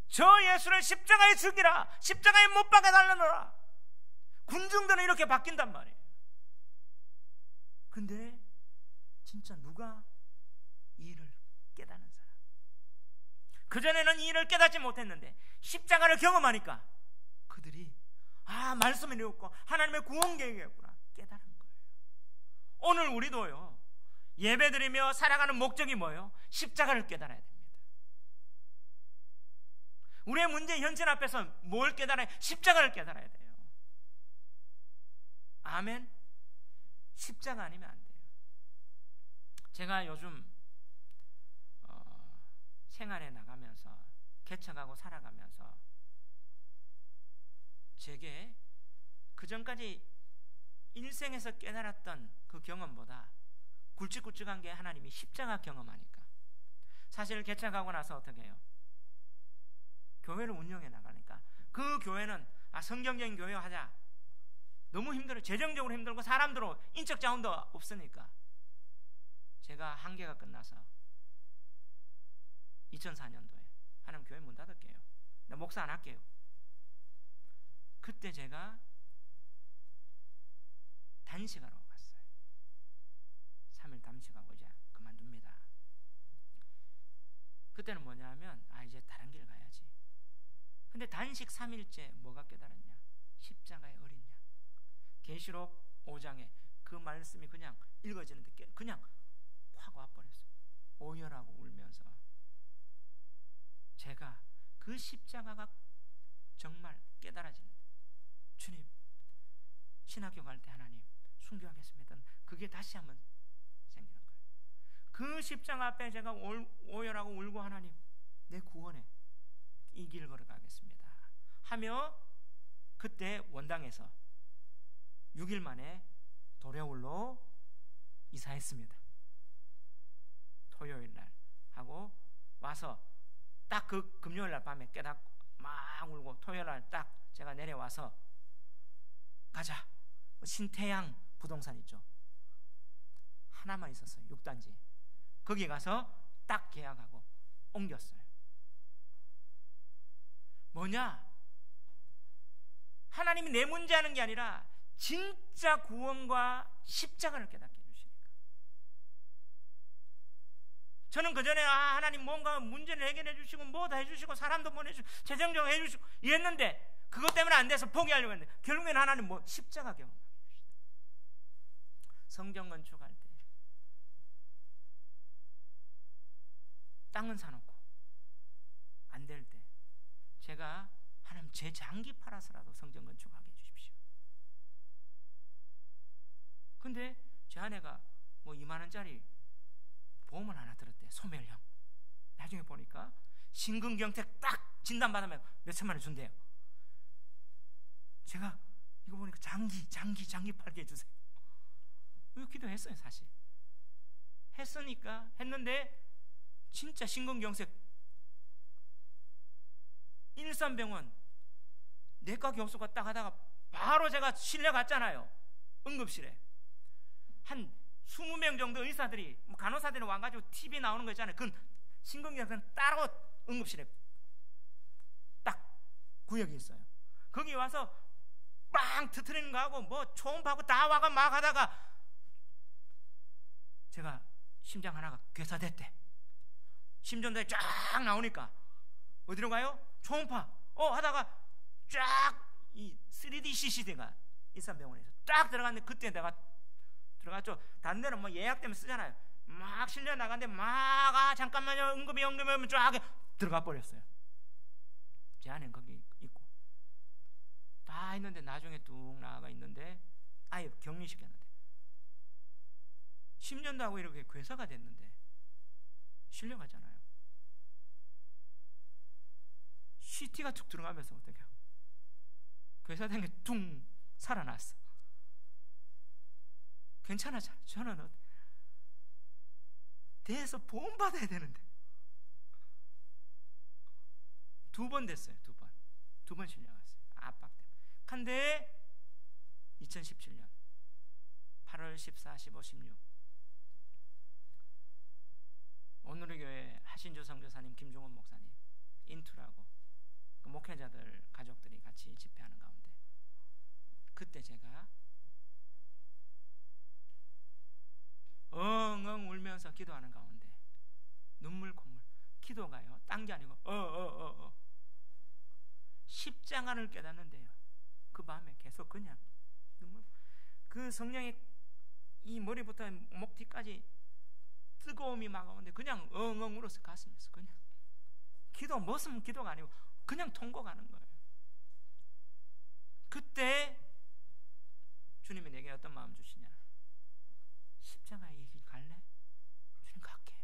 저 예수를 십자가에 죽이라, 십자가에 못 박아 달라노라. 군중들은 이렇게 바뀐단 말이에요. 근데 진짜 누가 이 일을 깨닫는 사람? 그전에는 이 일을 깨닫지 못했는데 십자가를 경험하니까 그들이 말씀을 읽고 하나님의 구원 계획이었구나 깨달은 거예요. 오늘 우리도요 예배드리며 살아가는 목적이 뭐예요? 십자가를 깨달아야 됩니다. 우리의 문제 현실 앞에서 뭘 깨달아야? 십자가를 깨달아야 돼요. 아멘. 십자가 아니면 안 돼요. 제가 요즘 생활에 나가면서 개척하고 살아가면서 제게 그전까지 일생에서 깨달았던 그 경험보다 굵직굵직한 게 하나님이 십자가 경험하니까. 사실 개척하고 나서 어떻게 해요? 교회를 운영해 나가니까 그 교회는 성경적인 교회 하자. 너무 힘들어요. 재정적으로 힘들고 사람들로 인적 자원도 없으니까 제가 한계가 끝나서 2004년도에 하나님 교회 문 닫을게요. 나 목사 안 할게요. 그때 제가 단식하러 갔어요. 3일 단식하고 이제 그만둡니다. 그때는 뭐냐 하면 이제 다른 길 가야지. 근데 단식 3일째 뭐가 깨달았냐? 십자가의 어린 양. 계시록 5장에 그 말씀이 그냥 읽어지는데 그냥 확 와버렸어요. 오열하고 울면서 제가 그 십자가가 정말 깨달아지는데, 주님, 신학교 갈 때 하나님 순교하겠습니다. 그게 다시 한번 생기는 거예요. 그 십자가 앞에 제가 오열하고 울고, 하나님, 내 구원에 이 길 걸어가겠습니다 하며, 그때 원당에서 6일 만에 도래울로 이사했습니다. 토요일 날 하고 와서 딱 그 금요일 날 밤에 깨닫고 막 울고, 토요일 날 딱 제가 내려와서 가자, 신태양 부동산 있죠, 하나만 있었어요. 6단지. 거기 가서 딱 계약하고 옮겼어요. 뭐냐? 하나님이 내 문제 하는 게 아니라 진짜 구원과 십자가를 깨닫게 해주시니까. 저는 그전에 하나님 뭔가 문제를 해결해 주시고 뭐 다 해주시고 사람도 보내주시고 재정적 해주시고 이랬는데, 그것 때문에 안 돼서 포기하려고 했는데 결국에는 하나님 뭐 십자가 경험하게 해주시다. 성전 건축할 때 땅은 사놓고 안 될 때 제가 하나님 제 장기 팔아서라도 성전 건축하게 해주십시오. 근데 제 아내가 뭐 2만 원짜리 보험을 하나 들었대, 소멸형. 나중에 보니까 심근경색 딱 진단받으면 몇 천만 원 준대요. 제가 이거 보니까 장기 팔게 해주세요. 이거 기도했어요. 사실 했으니까 했는데, 진짜 심근경색, 일산병원 내과 교수가 딱 하다가 바로 제가 실려갔잖아요. 응급실에 한 20명 정도 의사들이, 뭐 간호사들이 와가지고 TV 나오는 거 있잖아요. 그 심근경색 따로 응급실에 딱 구역이 있어요. 거기 와서 빵 터트리는 거 하고 뭐 초음파하고 다 와가 막 하다가 제가 심장 하나가 괴사됐대. 심전도에 쫙 나오니까 어디로 가요? 초음파 하다가 쫙 이 3D CCD가 일산병원에서 딱 들어갔는데, 그때 내가 들어갔죠. 다른 데는 뭐 예약 때문에 쓰잖아요. 막 실려 나갔는데 막 잠깐만요, 응급이 쫙 들어가 버렸어요. 제 아내는 거기 있고 다 있는데, 나중에 뚝 나가 있는데 아예 격리시켰는데, 10년도 하고 이렇게 괴사가 됐는데 실려가잖아요. CT가 툭 들어가면서 어떻게 해요? 괴사된 게 퉁 살아났어. 괜찮았잖아요. 저는 대에서 보험 받아야 되는데 2번 됐어요. 2번 실려갔어요. 압박 때문에. 근데 2017년 8월 14, 15, 16 오늘의 교회 하신주 선교사님, 김종원 목사님 인투라고 그 목회자들 가족들이 같이 집회하는 가운데, 그때 제가 엉엉 울면서 기도하는 가운데 눈물 콧물, 기도가요 딴 게 아니고 십자가를 깨닫는데요, 그 밤에 계속 그냥 눈물, 그 성령의 이 머리부터 목 뒤까지 뜨거움이 막 오는데 그냥 엉엉 울어서 가슴에서 그냥 기도, 무슨 기도가 아니고 그냥 통곡하는 거예요. 그때 주님이 내게 어떤 마음 주시냐? 십자가의 이 길 갈래? 주님 갈게요.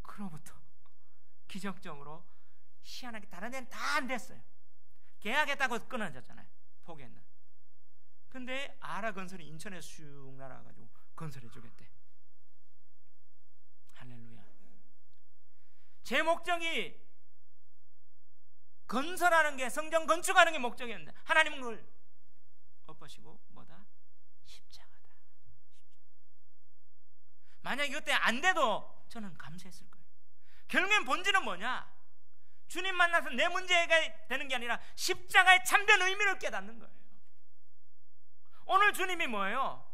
그로부터 기적적으로 희한하게 다른 데는 다 안 됐어요. 계약했다고 끊어졌잖아요. 포기했는. 근데 아라 건설이 인천에서 슉 날아가지고 건설해 주겠대. 할렐루야. 제 목적이 건설하는 게, 성전 건축하는 게 목적이었는데 하나님은 그걸 엎으시고 뭐다? 십자가다. 만약에 그때 안 돼도 저는 감사했을 거예요. 결국엔 본질은 뭐냐? 주님 만나서 내 문제가 되는 게 아니라 십자가의 참된 의미를 깨닫는 거예요. 오늘 주님이 뭐예요?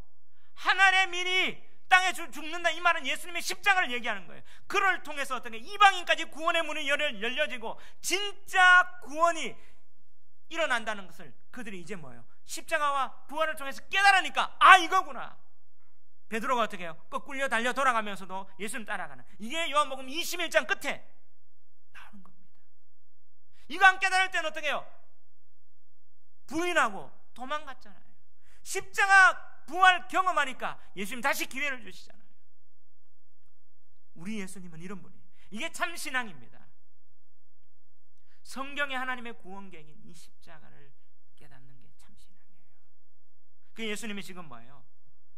하늘의 민이 땅에 죽는다, 이 말은 예수님의 십자가를 얘기하는 거예요. 그를 통해서 어떤 게 이방인까지 구원의 문이 열려지고 진짜 구원이 일어난다는 것을 그들이 이제 뭐예요? 십자가와 부활을 통해서 깨달으니까 아, 이거구나. 베드로가 어떻게 해요? 거꾸로 달려 돌아가면서도 예수님 따라가는, 이게 요한복음 21장 끝에 나오는 겁니다. 이거 안 깨달을 때는 어떻게 해요? 부인하고 도망갔잖아요. 십자가 부활 경험하니까 예수님 다시 기회를 주시잖아요. 우리 예수님은 이런 분이에요. 이게 참 신앙입니다. 성경의 하나님의 구원 계획인 이 십자가를 깨닫는 게 참 신앙이에요. 그 예수님이 지금 뭐예요?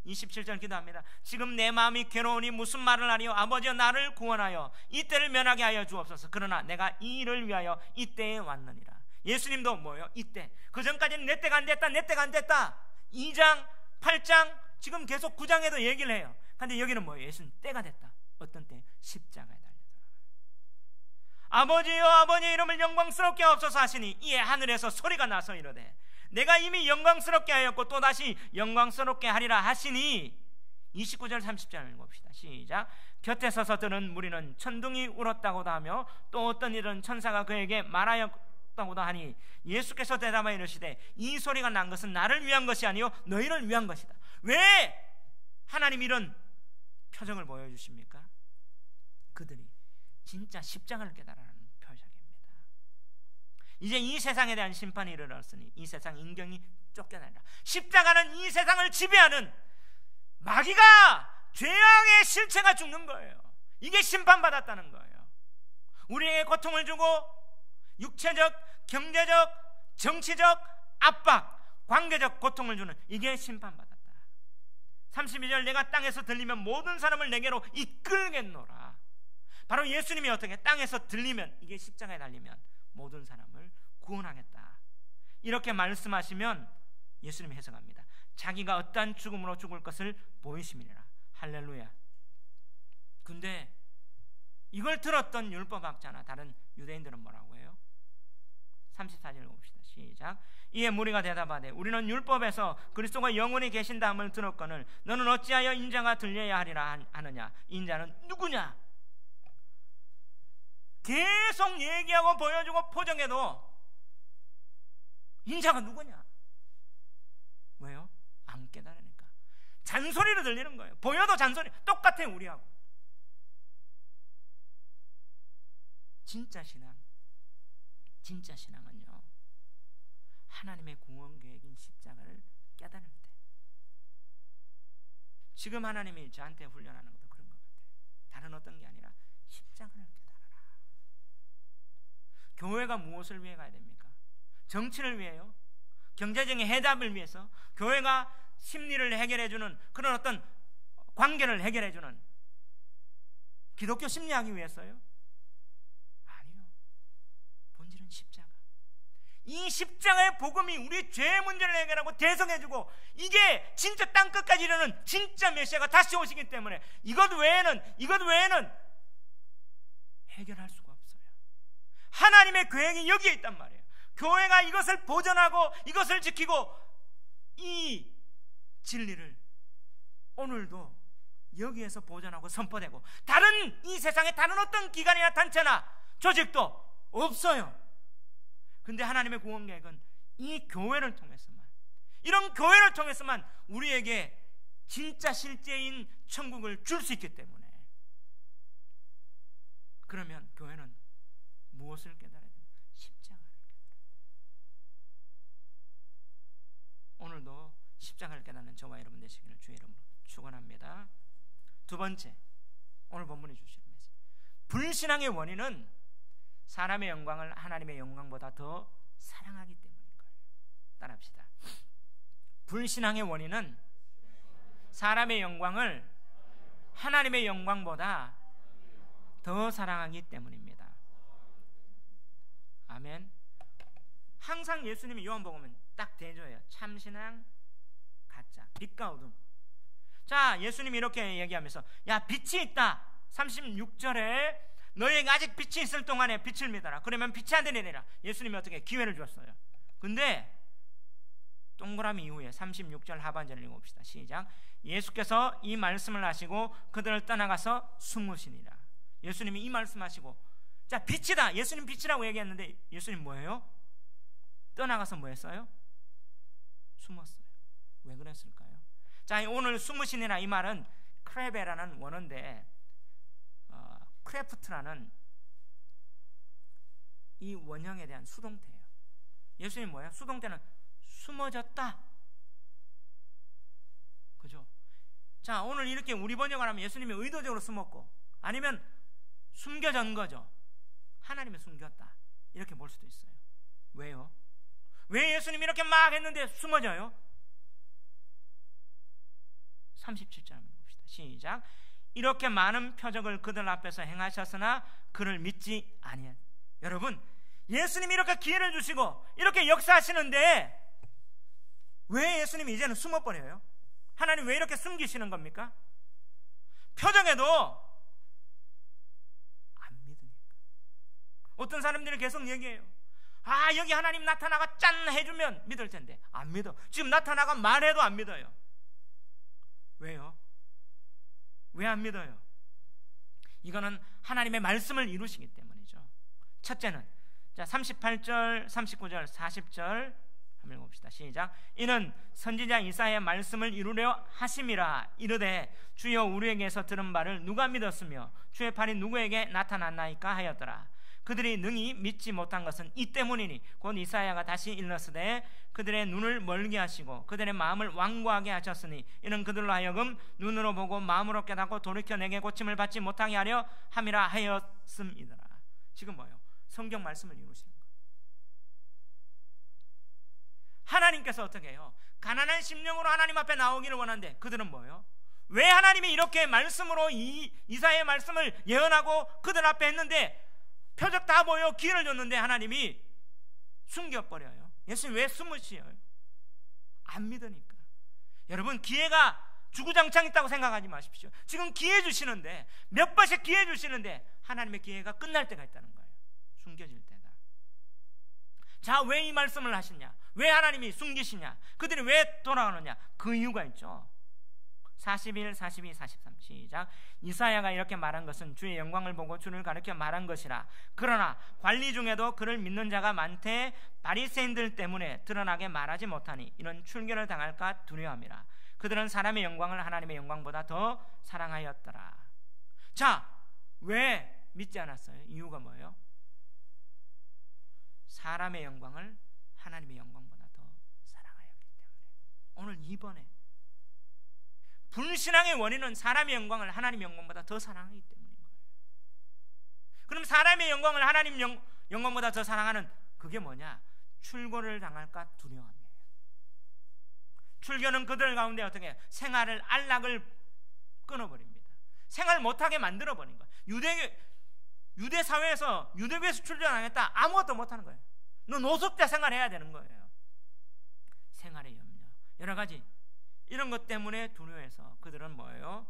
27절 기도합니다. 지금 내 마음이 괴로우니 무슨 말을 하리요? 아버지여, 나를 구원하여 이때를 면하게 하여 주옵소서. 그러나 내가 이 일을 위하여 이때에 왔느니라. 예수님도 뭐예요? 이때. 그 전까지는 내 때가 안 됐다, 내 때가 안 됐다. 2장, 8장, 지금 계속 9장에도 얘기를 해요. 근데 여기는 뭐예요? 예수님 때가 됐다. 어떤 때? 십자가에 달려 돌아가요. 아버지여, 아버지의 이름을 영광스럽게 하옵소서 하시니 이에 하늘에서 소리가 나서 이르되 내가 이미 영광스럽게 하였고 또다시 영광스럽게 하리라 하시니 29절 30절 읽읍시다. 시작. 곁에 서서 들은 무리는 천둥이 울었다고도 하며 또 어떤 일은 천사가 그에게 말하였다고도 하니 예수께서 대답하여 이르시되 이 소리가 난 것은 나를 위한 것이 아니요 너희를 위한 것이다. 왜 하나님 이런 표정을 보여주십니까? 그들이 진짜 십자가를 깨달아라는 표적입니다. 이제 이 세상에 대한 심판이 이르렀으니 이 세상 인경이 쫓겨나리라. 십자가는 이 세상을 지배하는 마귀가, 죄악의 실체가 죽는 거예요. 이게 심판받았다는 거예요. 우리에게 고통을 주고 육체적, 경제적, 정치적 압박, 관계적 고통을 주는, 이게 심판받았다. 32절 내가 땅에서 들리면 모든 사람을 내게로 이끌겠노라. 바로 예수님이 어떻게 땅에서 들리면, 이게 십자가에 달리면 모든 사람을 구원하겠다. 이렇게 말씀하시면 예수님이 해석합니다. 자기가 어떠한 죽음으로 죽을 것을 보이심이니라. 할렐루야. 근데 이걸 들었던 율법학자나 다른 유대인들은 뭐라고 해요? 34절 봅시다. 시작. 이에 무리가 대답하되 우리는 율법에서 그리스도가 영원히 계신다함을 들었거늘 너는 어찌하여 인자가 들려야 하리라 하느냐? 인자는 누구냐? 계속 얘기하고 보여주고 포장해도 인자가 누구냐? 왜요? 안 깨달으니까. 잔소리로 들리는 거예요. 보여도 잔소리. 똑같아요, 우리하고. 진짜 신앙은요, 하나님의 구원 계획인 십자가를 깨달을 때. 지금 하나님이 저한테 훈련하는 것도 그런 것 같아요. 다른 어떤 게 아니라 십자가를 깨달아라. 교회가 무엇을 위해 가야 됩니까? 정치를 위해요? 경제적인 해답을 위해서? 교회가 심리를 해결해주는 그런 어떤 관계를 해결해주는 기독교 심리하기 위해서요? 아니요. 본질은 십자가. 이 십자가의 복음이 우리 죄의 문제를 해결하고 대성해주고, 이게 진짜 땅끝까지 이르는 진짜 메시아가 다시 오시기 때문에 이것 외에는 해결할 수가 없어요. 하나님의 계획이 여기에 있단 말이에요. 교회가 이것을 보존하고 이것을 지키고 이 진리를 오늘도 여기에서 보존하고 선포되고, 다른 이 세상에 다른 어떤 기관이나 단체나 조직도 없어요. 근데 하나님의 구원 계획은 이 교회를 통해서만, 이런 교회를 통해서만 우리에게 진짜 실제인 천국을 줄 수 있기 때문에, 그러면 교회는 무엇을 깨달아야 됩니까? 십자가를 깨달아야 됩니다. 오늘도 십자가를 깨닫는 저와 여러분 되시기를 주의 이름으로 축원합니다. 두 번째, 오늘 본문이 주시는 메시지. 불신앙의 원인은 사람의 영광을 하나님의 영광보다 더 사랑하기 때문인 거예요. 따라합시다. 불신앙의 원인은 사람의 영광을 하나님의 영광보다 더 사랑하기 때문입니다. 아멘. 항상 예수님이 요한복음은 딱 대조해요. 참신앙, 가짜, 빛과 어둠. 자, 예수님이 이렇게 얘기하면서 야, 빛이 있다. 36절에 너희에게 아직 빛이 있을 동안에 빛을 믿어라. 그러면 빛이 안 되리라. 예수님이 어떻게 기회를 줬어요. 근데 동그라미 이후에 36절 하반절을 읽어봅시다. 시작. 예수께서 이 말씀을 하시고 그들을 떠나가서 숨으시니라. 예수님이 이 말씀하시고, 자, 빛이다. 예수님 빛이라고 얘기했는데 예수님 뭐예요? 떠나가서 뭐 했어요? 숨었어요. 왜 그랬을까요? 자, 오늘 숨으시니라 이 말은 크레베라는 원어인데 크래프트라는 이 원형에 대한 수동태예요. 예수님 뭐예요? 수동태는 숨어졌다. 그죠? 자, 오늘 이렇게 우리 번역을 하면 예수님이 의도적으로 숨었고 아니면 숨겨진 거죠. 하나님이 숨겼다. 이렇게 볼 수도 있어요. 왜요? 왜 예수님이 이렇게 막 했는데 숨어져요? 37절 한번 봅시다. 시작. 이렇게 많은 표적을 그들 앞에서 행하셨으나 그를 믿지 아니한. 여러분, 예수님이 이렇게 기회를 주시고 이렇게 역사하시는데 왜 예수님이 이제는 숨어버려요? 하나님 왜 이렇게 숨기시는 겁니까? 표정에도 안 믿으니까. 어떤 사람들이 계속 얘기해요. 아, 여기 하나님 나타나가 짠 해주면 믿을 텐데 안 믿어. 지금 나타나가 말해도 안 믿어요. 왜요? 왜 안 믿어요? 이거는 하나님의 말씀을 이루시기 때문이죠. 첫째는 자 38절, 39절, 40절 한번 읽어봅시다. 시작. 이는 선지자 이사야의 말씀을 이루려 하심이라. 이르되 주여 우리에게서 들은 바를 누가 믿었으며 주의 팔이 누구에게 나타났나이까 하였더라. 그들이 능히 믿지 못한 것은 이 때문이니 곧 이사야가 다시 일렀으되 그들의 눈을 멀게 하시고 그들의 마음을 완고하게 하셨으니 이는 그들로 하여금 눈으로 보고 마음으로 깨닫고 돌이켜 내게 고침을 받지 못하게 하려 함이라 하였음이더라. 지금 뭐예요? 성경 말씀을 이루시는 거예요. 하나님께서 어떻게 해요? 가난한 심령으로 하나님 앞에 나오기를 원하는데 그들은 뭐예요? 왜 하나님이 이렇게 말씀으로 이사야의 말씀을 예언하고 그들 앞에 했는데 표적 다 보여 기회를 줬는데 하나님이 숨겨버려요? 예수님 왜 숨으시어요? 안 믿으니까. 여러분, 기회가 주구장창 있다고 생각하지 마십시오. 지금 기회 주시는데 몇 번씩 기회 주시는데 하나님의 기회가 끝날 때가 있다는 거예요. 숨겨질 때가. 자, 왜 이 말씀을 하시냐? 왜 하나님이 숨기시냐? 그들이 왜 돌아가느냐? 그 이유가 있죠. 41, 42, 43 시작. 이사야가 이렇게 말한 것은 주의 영광을 보고 주를 가리켜 말한 것이라. 그러나 관리 중에도 그를 믿는 자가 많되 바리새인들 때문에 드러나게 말하지 못하니 이런 출교를 당할까 두려움이라. 그들은 사람의 영광을 하나님의 영광보다 더 사랑하였더라. 자, 왜 믿지 않았어요? 이유가 뭐예요? 사람의 영광을 하나님의 영광보다 더 사랑하였기 때문에. 오늘 이번에 불신앙의 원인은 사람의 영광을 하나님의 영광보다 더 사랑하기 때문인 거예요. 그럼 사람의 영광을 하나님 영광보다 더 사랑하는 그게 뭐냐? 출교를 당할까 두려움이에요. 출교는 그들 가운데 어떻게 해요? 생활을 안락을 끊어버립니다. 생활 못하게 만들어버린 거예요. 유대 사회에서 유대교에서 출교당했다 아무것도 못하는 거예요. 너 노숙자 생활해야 되는 거예요. 생활의 염려 여러 가지 이런 것 때문에 두려워해서 그들은 뭐예요?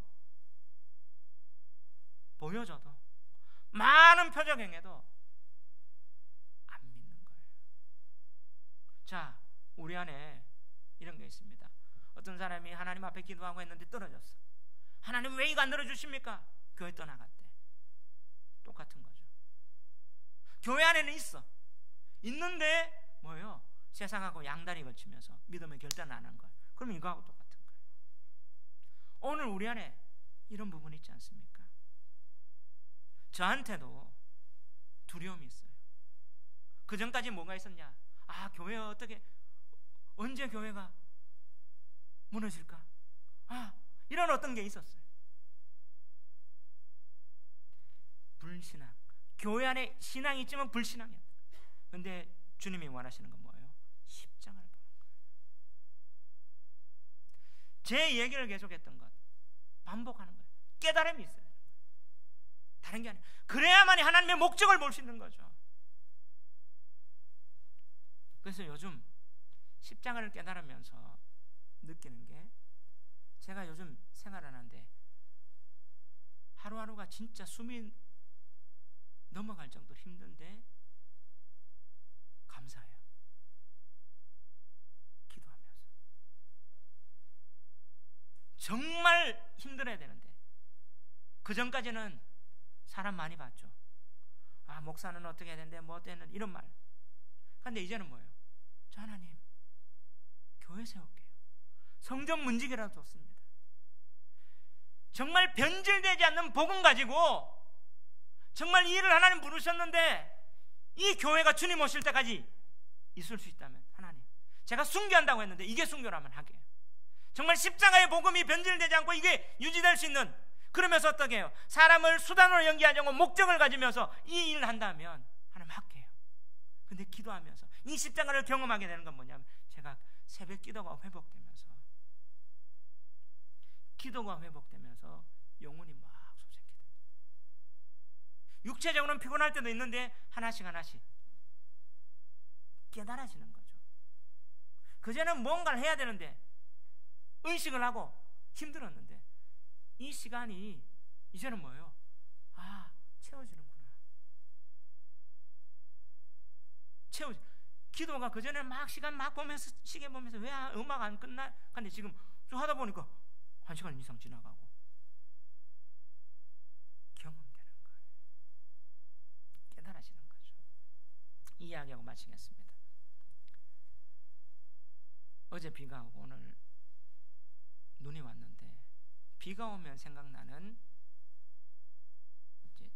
보여줘도 많은 표적 행해도 안 믿는 거예요. 자, 우리 안에 이런 게 있습니다. 어떤 사람이 하나님 앞에 기도하고 했는데 떨어졌어. 하나님 왜 이거 안 들어주십니까? 교회 떠나갔대. 똑같은 거죠. 교회 안에는 있어. 있는데 뭐예요? 세상하고 양다리 걸치면서 믿음의 결단을 안 한 거예요. 그럼 이거하고 똑같은 거예요. 오늘 우리 안에 이런 부분이 있지 않습니까? 저한테도 두려움이 있어요. 그 전까지 뭐가 있었냐? 아, 교회 어떻게 언제 교회가 무너질까? 아, 이런 어떤 게 있었어요. 불신앙. 교회 안에 신앙이 있지만 불신앙이었다. 근데 주님이 원하시는 건 뭐예요? 십자가를 보는 거예요. 제 얘기를 계속했던 것 반복하는 거예요. 깨달음이 있어야 되는 거예요. 다른 게 아니에요. 그래야만이 하나님의 목적을 볼 수 있는 거죠. 그래서 요즘 십자가를 깨달으면서 느끼는 게 제가 요즘 생활하는데 하루하루가 진짜 숨이 넘어갈 정도로 힘든데 감사해요. 기도하면서 정말 힘들어야 되는데 그 전까지는 사람 많이 봤죠. 아, 목사는 어떻게 해야 되는데 뭐 어떻게 했는데 이런 말. 근데 이제는 뭐예요? 저 하나님 교회 세울게요. 성전 문지기라도 좋습니다. 정말 변질되지 않는 복음 가지고 정말 이 일을 하나님 부르셨는데 이 교회가 주님 오실 때까지 있을 수 있다면 하나님, 제가 순교한다고 했는데 이게 순교라면 하게요. 정말 십자가의 복음이 변질되지 않고 이게 유지될 수 있는, 그러면서 어떻게 해요? 사람을 수단으로 연기하지 않고 목적을 가지면서 이 일을 한다면 하나님 할게요. 근데 기도하면서 이 십자가를 경험하게 되는 건 뭐냐면, 제가 새벽 기도가 회복되면서 영혼이 막 솟게 돼요. 육체적으로는 피곤할 때도 있는데 하나씩 깨달아지는 거죠. 그전에는 뭔가를 해야 되는데 의식을 하고 힘들었는데 이 시간이 이제는 뭐예요? 채워지는구나. 기도가 그전에 막 시간 막 보면서 시계 보면서 왜 음악 안 끝나? 근데 지금 좀 하다 보니까 1시간 이상 지나가고 경험되는 거예요. 깨달아지는 거죠. 이 이야기하고 마치겠습니다. 어제 비가 오고 오늘 눈이 왔는데, 비가 오면 생각나는 이제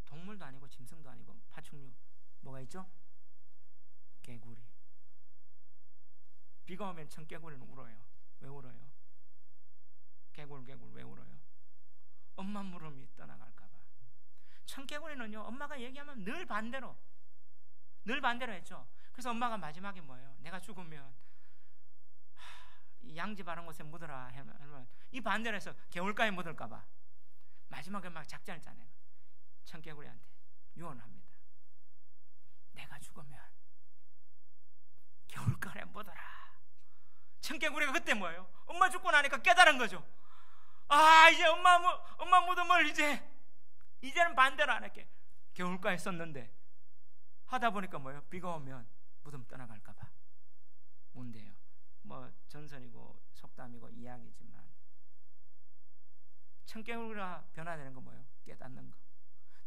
동물도 아니고 짐승도 아니고 파충류 뭐가 있죠? 개구리. 비가 오면 청개구리는 울어요. 왜 울어요? 개굴 왜 울어요? 엄마 물음이 떠나갈까봐. 청개구리는요, 엄마가 얘기하면 늘 반대로 했죠. 그래서 엄마가 마지막에 뭐예요? 내가 죽으면 이 양지 바른 곳에 묻어라 하면 이 반대로 해서 개울가에 묻을까봐 마지막에 막 작전을 짜내요. 청개구리한테 유언합니다. 내가 죽으면 개울가에 묻어라. 청개구리가 그때 뭐예요? 엄마 죽고 나니까 깨달은 거죠. 이제 엄마 무덤을 이제는 반대로 안 할게. 개울가에 썼는데 하다 보니까 뭐예요? 비가 오면 무덤 떠나갈까봐 운대요. 뭐 전설이고 속담이고 이야기지만 청개구리가 변화되는 거 뭐예요? 깨닫는 거.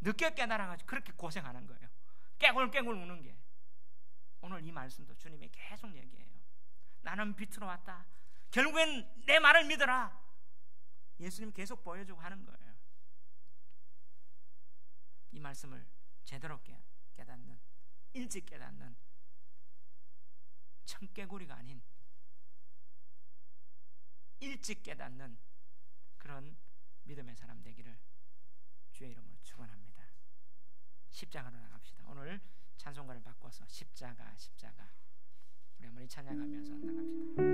늦게 깨달아가지고 그렇게 고생하는 거예요. 깨굴 우는 게. 오늘 이 말씀도 주님이 계속 얘기해요. 나는 빛으로 왔다. 결국엔 내 말을 믿어라. 예수님 계속 보여주고 하는 거예요. 이 말씀을 제대로 깨닫는, 일찍 깨닫는 청개구리가 아닌 일찍 깨닫는 그런 믿음의 사람 되기를 주의 이름으로 축원합니다. 십자가로 나갑시다. 오늘 찬송가를 바꿔서 십자가 우리 한번 이 찬양하면서 나갑시다.